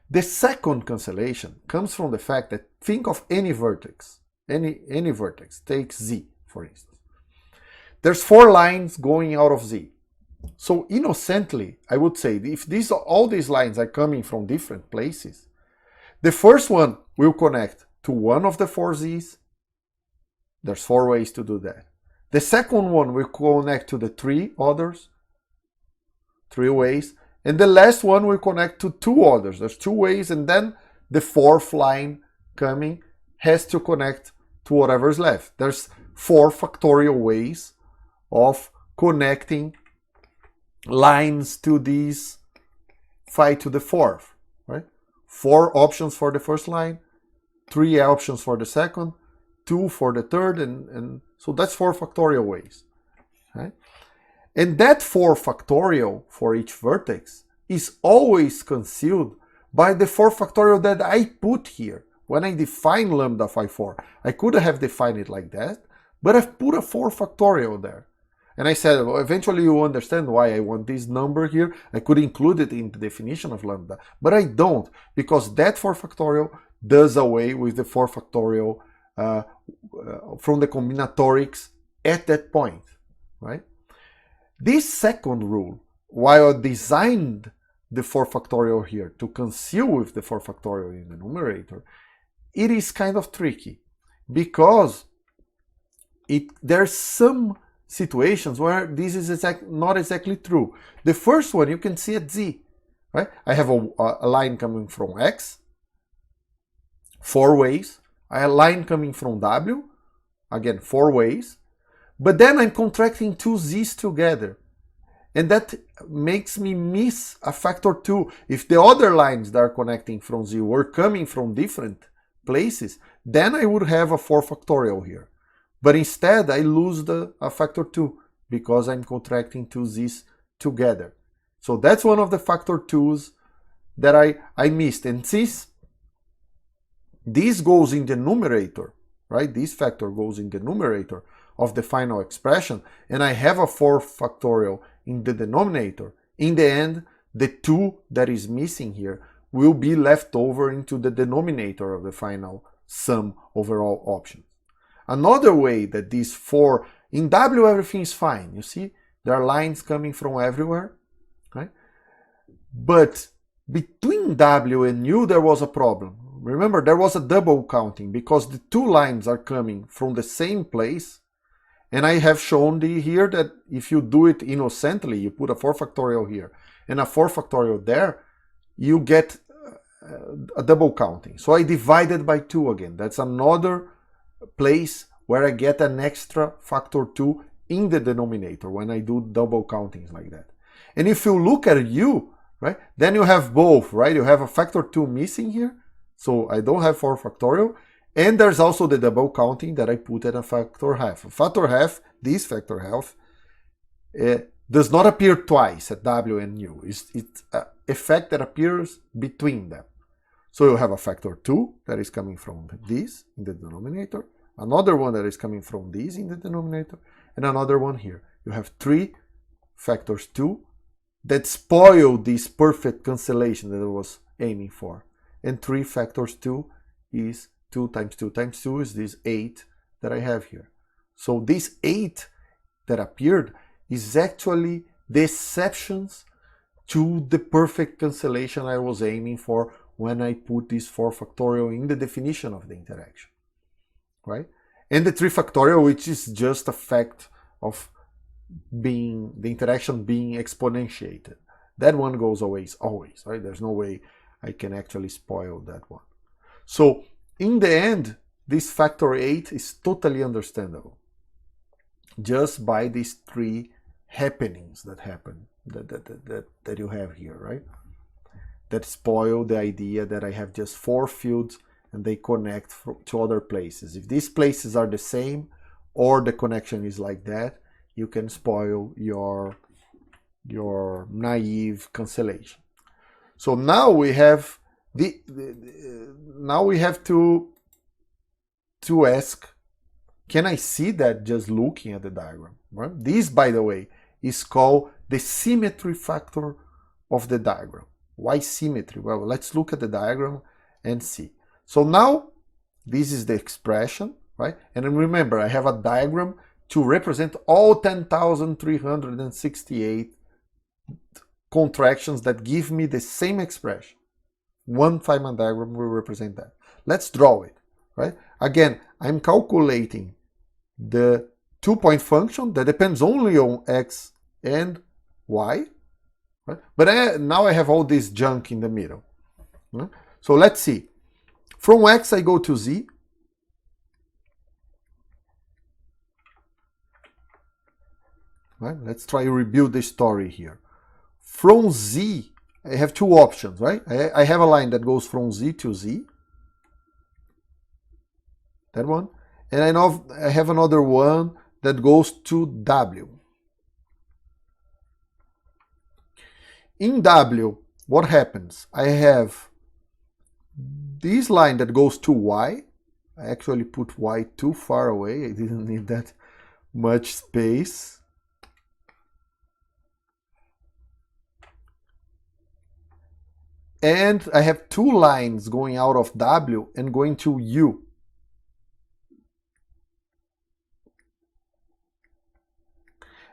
The second cancellation comes from the fact that think of any vertex, any vertex, take Z for instance. There's 4 lines going out of Z. So innocently, I would say if all these lines are coming from different places, the first one will connect to one of the 4 Z's. There's 4 ways to do that. The second one will connect to the 3 others, 3 ways. And the last one will connect to 2 others. There's 2 ways, and then the 4th line coming has to connect to whatever's left. There's 4 factorial ways of connecting lines to these 5 to the 4th, right? 4 options for the first line, 3 options for the second, 2 for the third, and so that's 4 factorial ways, right? And that 4 factorial for each vertex is always concealed by the 4 factorial that I put here. When I define lambda phi 4, I could have defined it like that, but I've put a 4 factorial there. And I said, well, eventually you understand why I want this number here. I could include it in the definition of lambda, but I don't, because that 4 factorial does away with the 4 factorial from the combinatorics at that point, right? This second rule, while I designed the 4 factorial here to conceal with the 4 factorial in the numerator, it is kind of tricky because there's some situations where this is not exactly true. The first one you can see at Z, right? I have a line coming from X, 4 ways. I have a line coming from W, again 4 ways. But then I'm contracting 2 Z's together. And that makes me miss a factor 2. If the other lines that are connecting from Z were coming from different places, then I would have a 4 factorial here. But instead, I lose a factor 2 because I'm contracting 2 Z's together. So that's one of the factor 2's that I missed. And since this goes in the numerator, right? This factor goes in the numerator of the final expression, and I have a 4 factorial in the denominator, in the end, the 2 that is missing here will be left over into the denominator of the final sum over all options. Another way that these 4, in W everything is fine, you see, there are lines coming from everywhere, right? But between W and U there was a problem. Remember, there was a double counting because the 2 lines are coming from the same place. And I have shown here that if you do it innocently, you put a 4 factorial here and a 4 factorial there, you get a double counting. So I divided by 2 again. That's another place where I get an extra factor 2 in the denominator when I do double countings like that. And if you look at U, right, then you have both, right? You have a factor 2 missing here, so I don't have 4 factorial, And there's also the double counting that I put at a factor half. Factor half, this factor half, does not appear twice at W and U. It's an effect that appears between them. So you have a factor 2 that is coming from this in the denominator, another one that is coming from this in the denominator, and another one here. You have 3 factors 2 that spoil this perfect cancellation that I was aiming for. And 3 factors 2 is 2 times 2 times 2 is this 8 that I have here. So this 8 that appeared is actually the exceptions to the perfect cancellation I was aiming for when I put this 4 factorial in the definition of the interaction, right? And the 3 factorial, which is just a fact of the interaction being exponentiated. That one goes away always, right? There's no way I can actually spoil that one. So in the end, this factor 8 is totally understandable just by these 3 happenings that happen, that you have here, right? That spoil the idea that I have just 4 fields and they connect to other places. If these places are the same or the connection is like that, you can spoil your naive cancellation. So now we have now we have to ask, can I see that just looking at the diagram? Right? This, by the way, is called the symmetry factor of the diagram. Why symmetry? Well, let's look at the diagram and see. So now this is the expression, right? And remember, I have a diagram to represent all 10,368 contractions that give me the same expression. One Feynman diagram will represent that. Let's draw it, right? Again, I'm calculating the 2-point function that depends only on x and y, right? But now I have all this junk in the middle. Right? So let's see. From x I go to z. Right? Let's try to rebuild the story here. From z, I have 2 options, right? I have a line that goes from z to z. That one. And I have another one that goes to w. In w, what happens? I have this line that goes to y. I actually put y too far away. I didn't need that much space. And I have 2 lines going out of w and going to u.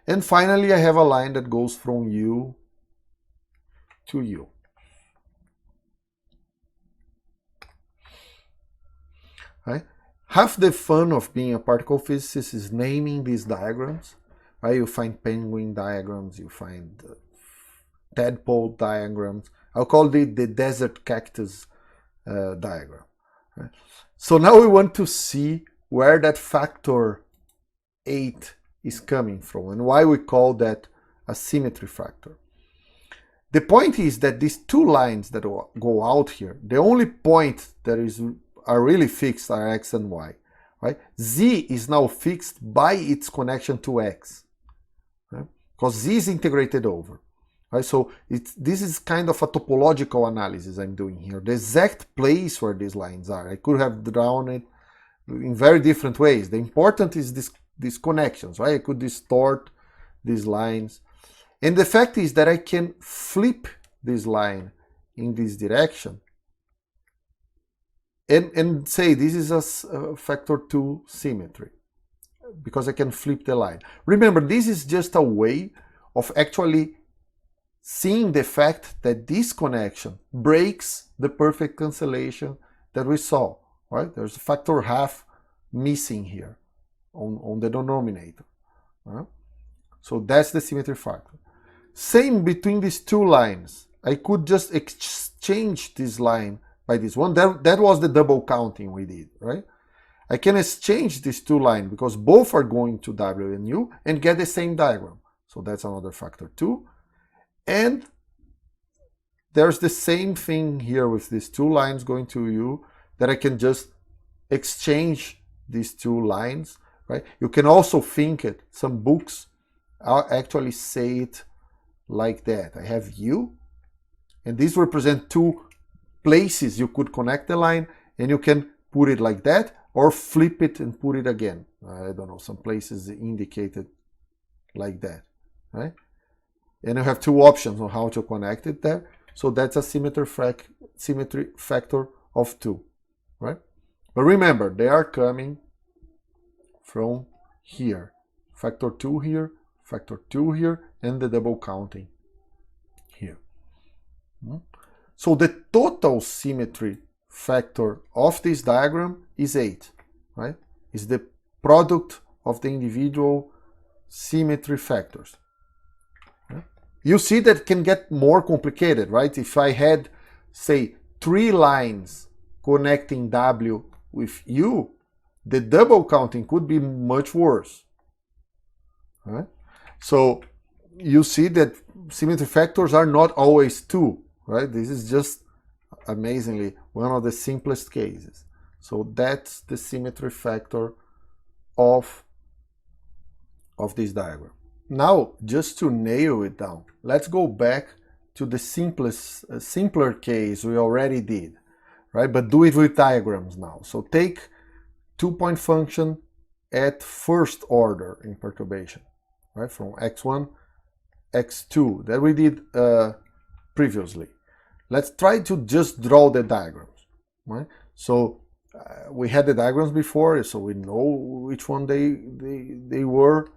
And finally, I have a line that goes from u to u. Right? Half the fun of being a particle physicist is naming these diagrams. Right? You find penguin diagrams, you find tadpole diagrams. I'll call it the desert cactus diagram. Right? So now we want to see where that factor 8 is coming from and why we call that a symmetry factor. The point is that these 2 lines that go out here, the only point that are really fixed are x and y. Right? Z is now fixed by its connection to x, right? Because z is integrated over. Right? So this is kind of a topological analysis I'm doing here. The exact place where these lines are. I could have drawn it in very different ways. The important is these connections, right? I could distort these lines. And the fact is that I can flip this line in this direction and say this is a factor 2 symmetry because I can flip the line. Remember, this is just a way of actually seeing the fact that this connection breaks the perfect cancellation that we saw, right? There's a factor half missing here on the denominator. Right? So that's the symmetry factor. Same between these 2 lines. I could just exchange this line by this one. That was the double counting we did, right? I can exchange these 2 lines because both are going to w and u and get the same diagram. So that's another factor 2. And there's the same thing here with these 2 lines going to u that I can just exchange these two lines, right? You can also think it. Some books actually say it like that. I have U, and these represent two places you could connect the line, and you can put it like that or flip it and put it again. I don't know, some places indicated like that, right? And you have two options on how to connect it there. So that's a symmetry factor of 2, right? But remember, they are coming from here. Factor 2 here, factor 2 here, and the double counting here. So the total symmetry factor of this diagram is 8, right? Is the product of the individual symmetry factors. You see that it can get more complicated, right? If I had, say, 3 lines connecting W with U, the double counting could be much worse, right? So you see that symmetry factors are not always 2, right? This is just amazingly one of the simplest cases. So that's the symmetry factor of this diagram. Now, just to nail it down, let's go back to the simpler case we already did, right? But do it with diagrams now. So take 2-point function at first order in perturbation, right? From x1, x2 that we did previously. Let's try to just draw the diagrams, right? So we had the diagrams before, so we know which one they were.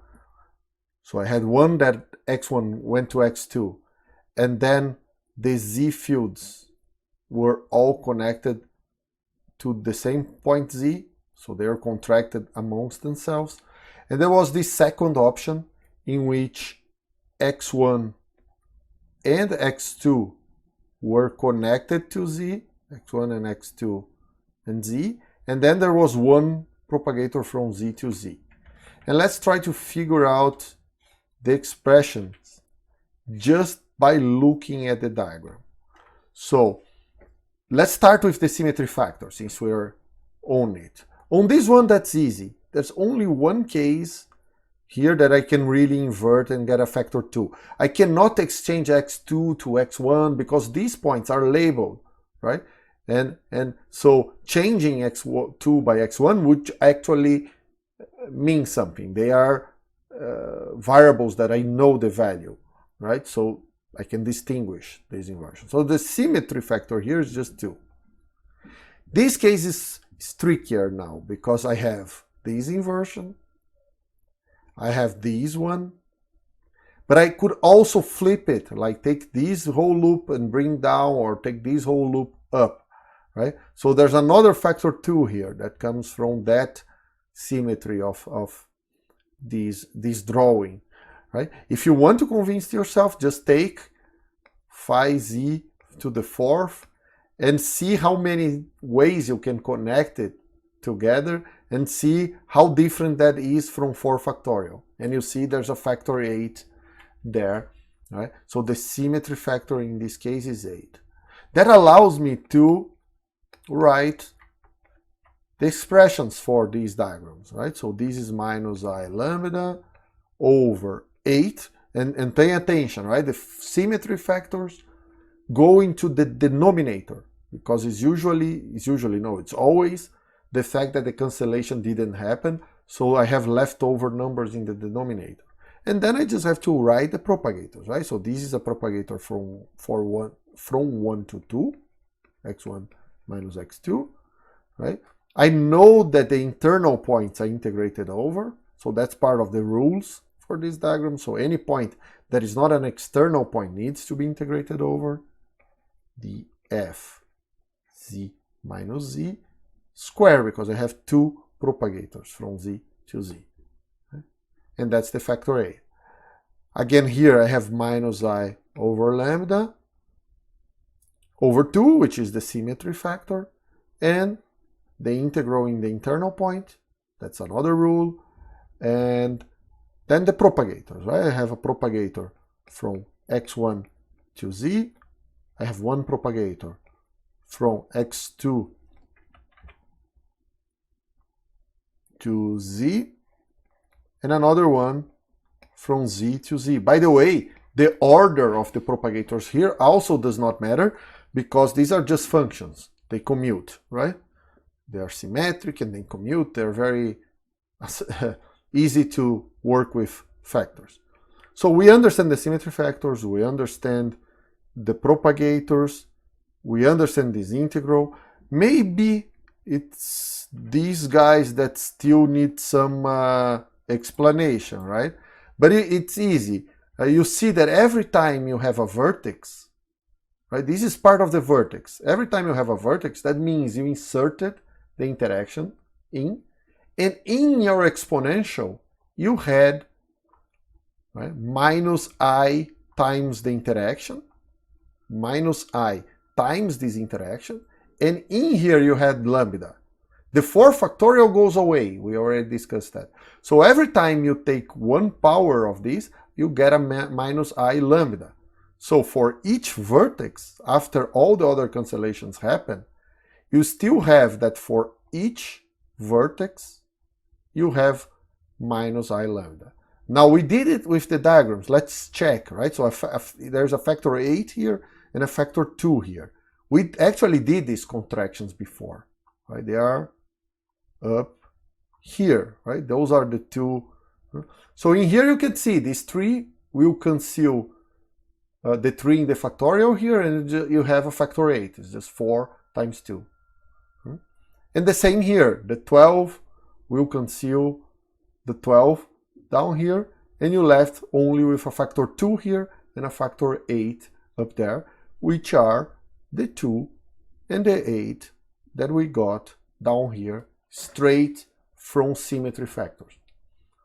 So I had one that x1 went to x2, and then the z fields were all connected to the same point z, so they are contracted amongst themselves. And there was this second option in which x1 and x2 were connected to z, x1 and x2 and z, and then there was one propagator from z to z. And let's try to figure out the expressions just by looking at the diagram. So let's start with the symmetry factor since we're on it. On this one, that's easy. There's only one case here that I can really invert and get a factor 2. I cannot exchange x2 to x1 because these points are labeled, right? And so changing x2 by x1 would actually mean something. They are variables that I know the value, right? So I can distinguish these inversions. So the symmetry factor here is just 2. This case is trickier now because I have this inversion, I have this one, but I could also flip it, like take this whole loop and bring down, or take this whole loop up, right? So there's another factor 2 here that comes from that symmetry of this drawing, right? If you want to convince yourself, just take phi z to the 4th and see how many ways you can connect it together and see how different that is from 4 factorial. And you see there's a factor 8 there, right? So the symmetry factor in this case is 8. That allows me to write the expressions for these diagrams, right? So this is minus I lambda over 8, and pay attention, right? The symmetry factors go into the denominator because it's always the fact that the cancellation didn't happen, so I have leftover numbers in the denominator. And then I just have to write the propagators, right? So this is a propagator from 1 to 2, x1 minus x2, right? I know that the internal points are integrated over, so that's part of the rules for this diagram. So any point that is not an external point needs to be integrated over. The f z minus z square, because I have 2 propagators from z to z. Okay? And that's the factor A. Again, here I have minus I over lambda over 2, which is the symmetry factor, and the integral in the internal point, that's another rule, and then the propagators, right? I have a propagator from x1 to z, I have one propagator from x2 to Z, and another one from Z to Z. By the way, the order of the propagators here also does not matter, because these are just functions. They commute, right? They are symmetric and they commute. They're very easy to work with factors. So we understand the symmetry factors, we understand the propagators, we understand this integral. Maybe it's these guys that still need some explanation, right? But it's easy. You see that every time you have a vertex, right? This is part of the vertex. Every time you have a vertex, that means you inserted the interaction in, and in your exponential, you had, right, minus I times the interaction, minus I times this interaction, and in here you had lambda. The 4 factorial goes away, we already discussed that. So every time you take one power of this, you get a minus I lambda. So for each vertex, after all the other cancellations happen, you still have that for each vertex, you have minus I lambda. Now we did it with the diagrams. Let's check, right? So there's a factor 8 here and a factor 2 here. We actually did these contractions before, right? They are up here, right? Those are the two. So in here you can see these 3 will cancel the 3 in the factorial here, and you have a factor 8. It's just 4 times 2. And the same here. The 12 will cancel the 12 down here, and you left only with a factor 2 here and a factor 8 up there, which are the 2 and the 8 that we got down here straight from symmetry factors.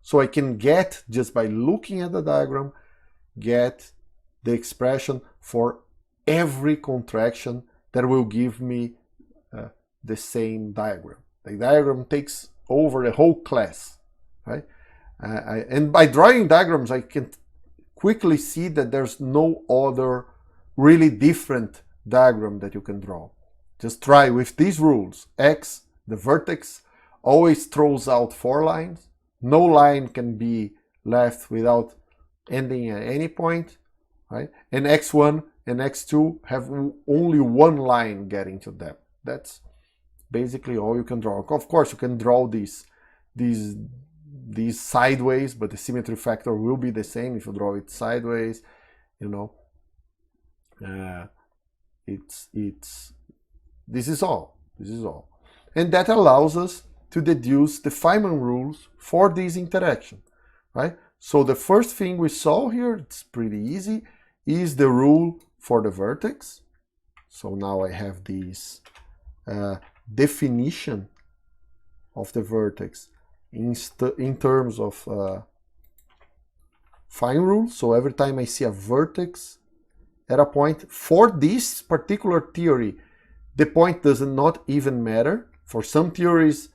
So I can get, just by looking at the diagram, get the expression for every contraction that will give me the same diagram. The diagram takes over the whole class, right? And by drawing diagrams, I can quickly see that there's no other really different diagram that you can draw. Just try with these rules. X, the vertex, always throws out 4 lines. No line can be left without ending at any point, right? And x1 and x2 have only 1 line getting to them. That's basically all you can draw. Of course, you can draw these sideways, but the symmetry factor will be the same if you draw it sideways. You know, this is all. And that allows us to deduce the Feynman rules for this interaction, right? So the first thing we saw here, it's pretty easy, is the rule for the vertex. So now I have this definition of the vertex in terms of Feynman rule. So every time I see a vertex at a point, for this particular theory, the point does not even matter. For some theories,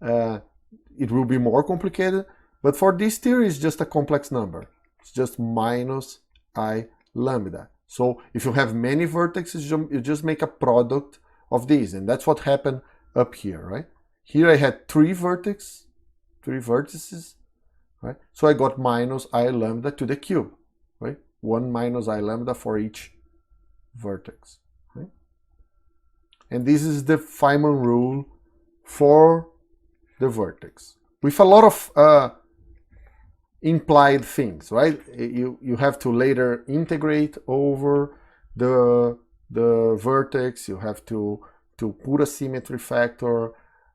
it will be more complicated, but for this theory, it's just a complex number. It's just minus I lambda. So if you have many vertices, you just make a product of these, and that's what happened up here, right? Here I had 3 vertices, right? So I got minus I lambda to the cube, right? 1 minus I lambda for each vertex, right? And this is the Feynman rule for the vertex, with a lot of implied things, right? You have to later integrate over the vertex. You have to put a symmetry factor,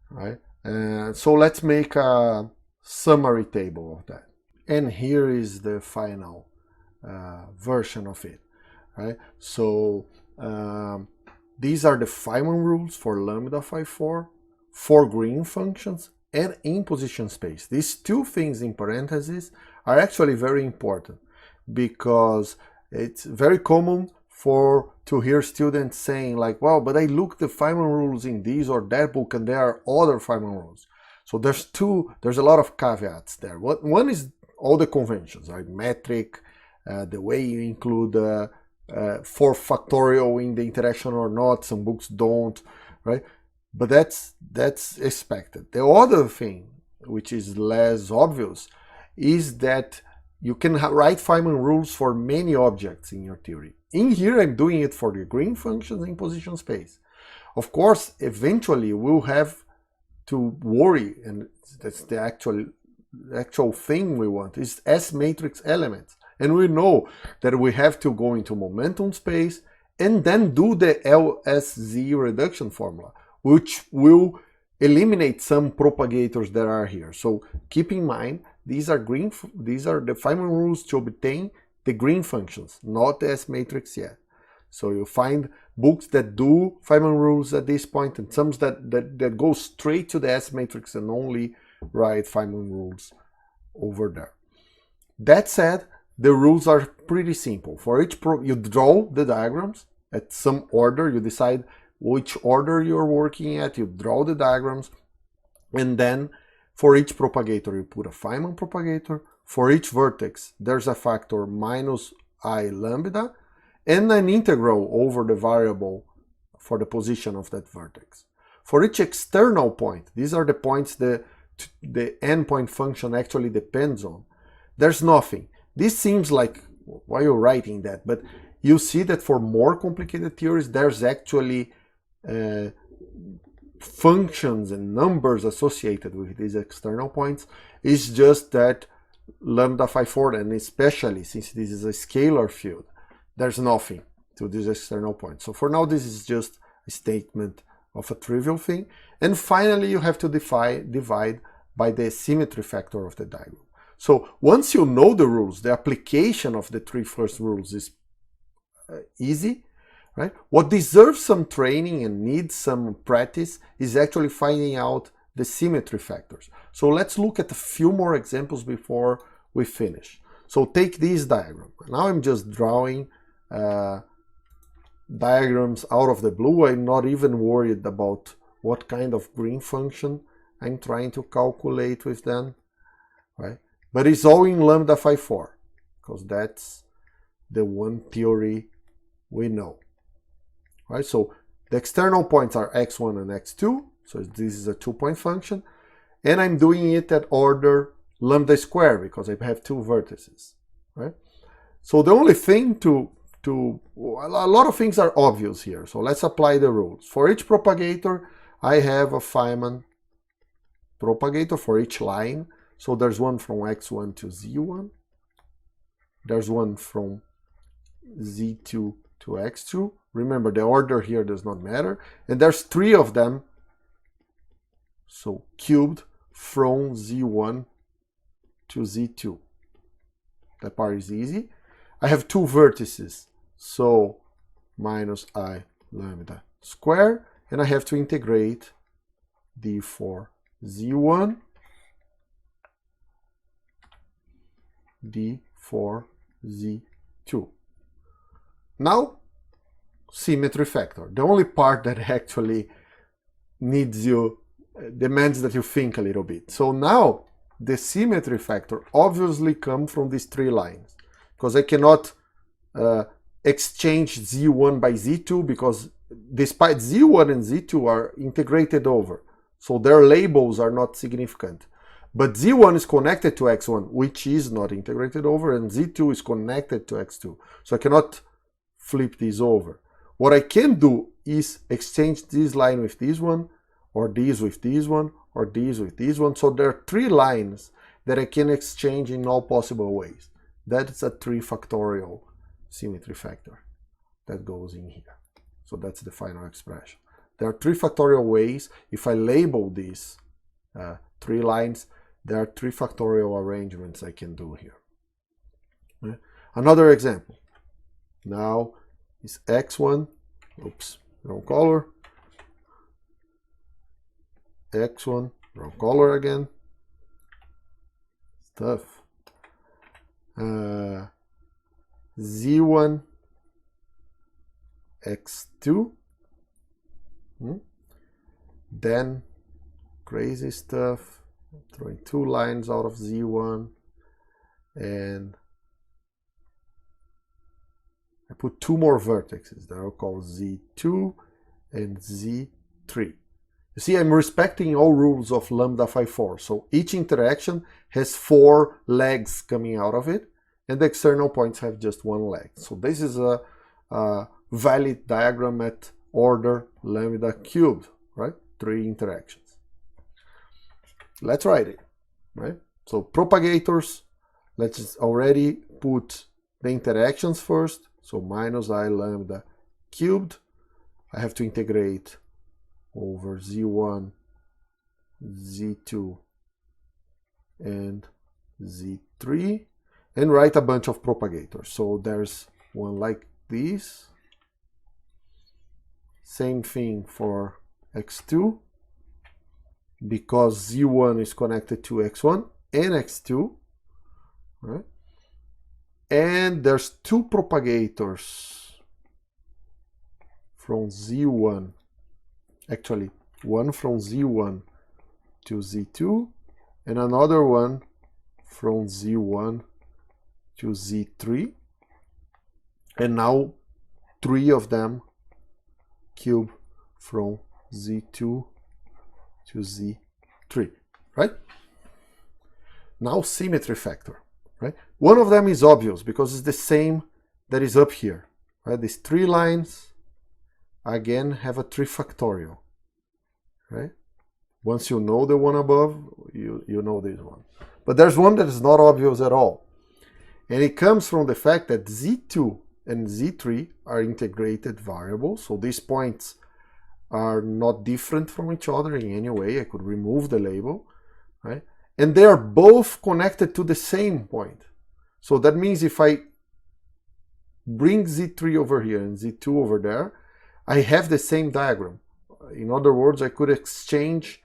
right? So let's make a summary table of that. And here is the final version of it, right? So these are the Feynman rules for lambda phi 4, for green functions, and in position space. These 2 things in parentheses are actually very important, because it's very common to hear students saying like, well, but I looked the Feynman rules in this or that book and there are other Feynman rules. So there's a lot of caveats there. One is all the conventions, right? Metric, the way you include for factorial in the interaction or not. Some books don't, right? But that's expected. The other thing which is less obvious, is that you can write Feynman rules for many objects in your theory. In here, I'm doing it for the green functions in position space. Of course, eventually we'll have to worry, and that's the actual thing we want, is S-matrix elements. And we know that we have to go into momentum space and then do the LSZ reduction formula, which will eliminate some propagators that are here. So keep in mind, these are the Feynman rules to obtain the green functions, not the S-matrix yet. So you find books that do Feynman rules at this point, and some that go straight to the S-matrix and only write Feynman rules over there. That said, the rules are pretty simple. For each you draw the diagrams at some order. You decide which order you're working at. You draw the diagrams, and then for each propagator you put a Feynman propagator. For each vertex there's a factor minus I lambda and an integral over the variable for the position of that vertex. For each external point, these are the points the endpoint function actually depends on, there's nothing. This seems like, why you're writing that, but you see that for more complicated theories, there's actually functions and numbers associated with these external points. It's just that lambda phi 4, and especially since this is a scalar field, there's nothing to these external points. So for now, this is just a statement of a trivial thing. And finally, you have to divide by the symmetry factor of the diagram. So once you know the rules, the application of the three first rules is easy, right? What deserves some training and needs some practice is actually finding out the symmetry factors. So let's look at a few more examples before we finish. So take this diagram. Now I'm just drawing diagrams out of the blue. I'm not even worried about what kind of green function I'm trying to calculate with them, right? But it's all in lambda phi 4, because that's the one theory we know, right? So the external points are x1 and x2, so this is a 2-point function, and I'm doing it at order lambda square because I have two vertices, right? So the only thing a lot of things are obvious here, so let's apply the rules. For each propagator, I have a Fyman propagator for each line. So there's one from x1 to z1, there's one from z2 to x2. Remember, the order here does not matter. And there's 3 of them, so cubed, from z1 to z2. That part is easy. I have 2 vertices, so minus I lambda square, and I have to integrate d for z1, d for z2. Now, symmetry factor. The only part that actually demands that you think a little bit. So now, the symmetry factor obviously comes from these 3 lines, because I cannot exchange z1 by z2, because despite z1 and z2 are integrated over, so their labels are not significant. But z1 is connected to x1, which is not integrated over, and z2 is connected to x2. So I cannot flip these over. What I can do is exchange this line with this one, or this with this one, or this with this one. So there are 3 lines that I can exchange in all possible ways. That's a 3 factorial symmetry factor that goes in here. So that's the final expression. There are 3 factorial ways. If I label these 3 lines, there are 3 factorial arrangements I can do here. Okay. Another example. Now is x1, oops, wrong color. x1, wrong color again. Stuff. z1, x2. Then crazy stuff. Throwing 2 lines out of z1, and I put 2 more vertices that I'll call z2 and z3. You see, I'm respecting all rules of lambda phi 4. So each interaction has 4 legs coming out of it, and the external points have just 1 leg. So this is a valid diagram at order lambda cubed, right? 3 interactions. Let's write it, right? So propagators, let's already put the interactions first. So minus I lambda cubed. I have to integrate over Z1, Z2, and Z3, and write a bunch of propagators. So there's one like this. Same thing for X2, because Z1 is connected to X1 and X2, right? And there's 2 propagators from Z1, actually one from Z1 to Z2 and another one from Z1 to Z3, and now 3 of them cube from Z2 to Z3, right? Now symmetry factor, right? One of them is obvious because it's the same that is up here, right? These 3 lines again have a 3 factorial, right? Once you know the one above, you know this one. But there's one that is not obvious at all. And it comes from the fact that Z2 and Z3 are integrated variables. So these points are not different from each other in any way. I could remove the label, right? And they are both connected to the same point. So that means if I bring Z3 over here and Z2 over there, I have the same diagram. In other words, I could exchange,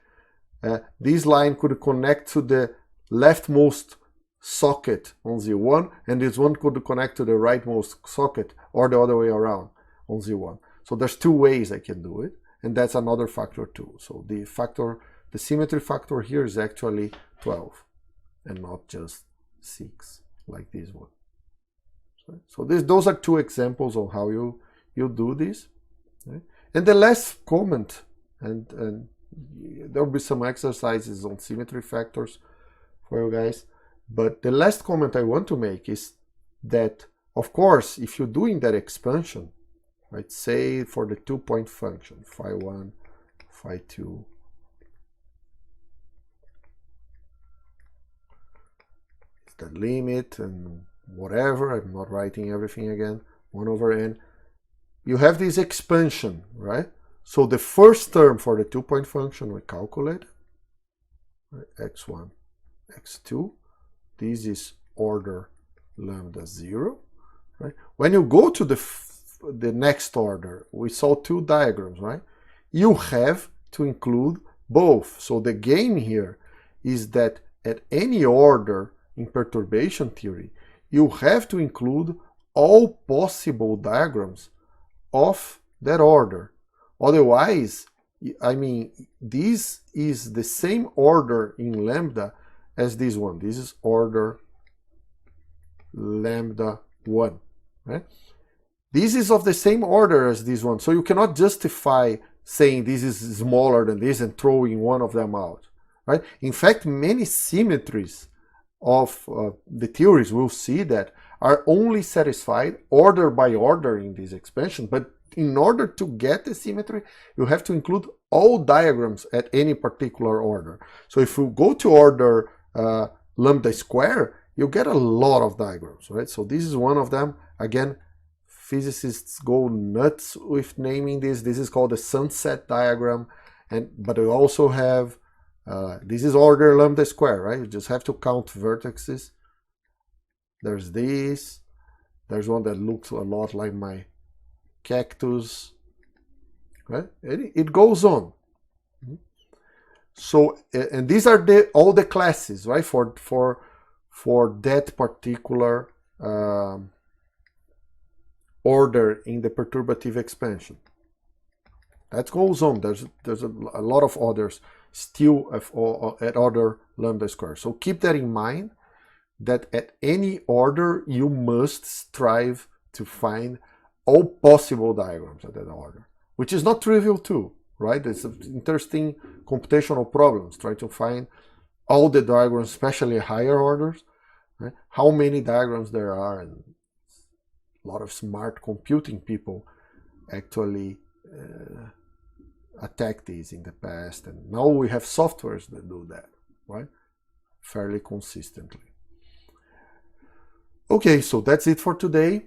this line could connect to the leftmost socket on Z1, and this one could connect to the rightmost socket, or the other way around on Z1. So there's 2 ways I can do it, and that's another factor too. So the symmetry factor here is actually 12, and not just 6 like this one. So those are 2 examples of how you do this. Right? And the last comment, and there will be some exercises on symmetry factors for you guys, but the last comment I want to make is that, of course, if you're doing that expansion, right, say for the 2-point function, phi 1, phi 2, it's the limit and whatever, I'm not writing everything again, 1 over n, you have this expansion, right? So the first term for the 2-point function we calculate, right, x1, x2, this is order lambda 0, right? When you go to the next order, we saw 2 diagrams, right? You have to include both. So the game here is that at any order in perturbation theory, you have to include all possible diagrams of that order. Otherwise, I mean, this is the same order in lambda as this one. This is order lambda 1, right? This is of the same order as this one, so you cannot justify saying this is smaller than this and throwing one of them out, right? In fact, many symmetries of the theories we'll see that are only satisfied order by order in this expansion, but in order to get the symmetry, you have to include all diagrams at any particular order. So if you go to order lambda square, you get a lot of diagrams, right? So this is one of them. Again, physicists go nuts with naming this. This is called the sunset diagram, but we also have this is order lambda square, right? You just have to count vertices. There's this. There's one that looks a lot like my cactus, right? It goes on. So, and these are all the classes, right? For that particular order in the perturbative expansion. That goes on. There's a lot of others still at order lambda square. So keep that in mind, that at any order you must strive to find all possible diagrams at that order, which is not trivial too, right? It's interesting computational problems. Try to find all the diagrams, especially higher orders, right? How many diagrams there are, and a lot of smart computing people actually attack these in the past, and now we have softwares that do that, right? Fairly consistently. Okay, so that's it for today.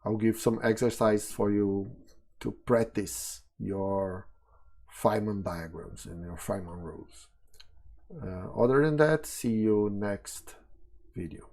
I'll give some exercise for you to practice your Fyman diagrams and your Fyman rules. Other than that, see you next video.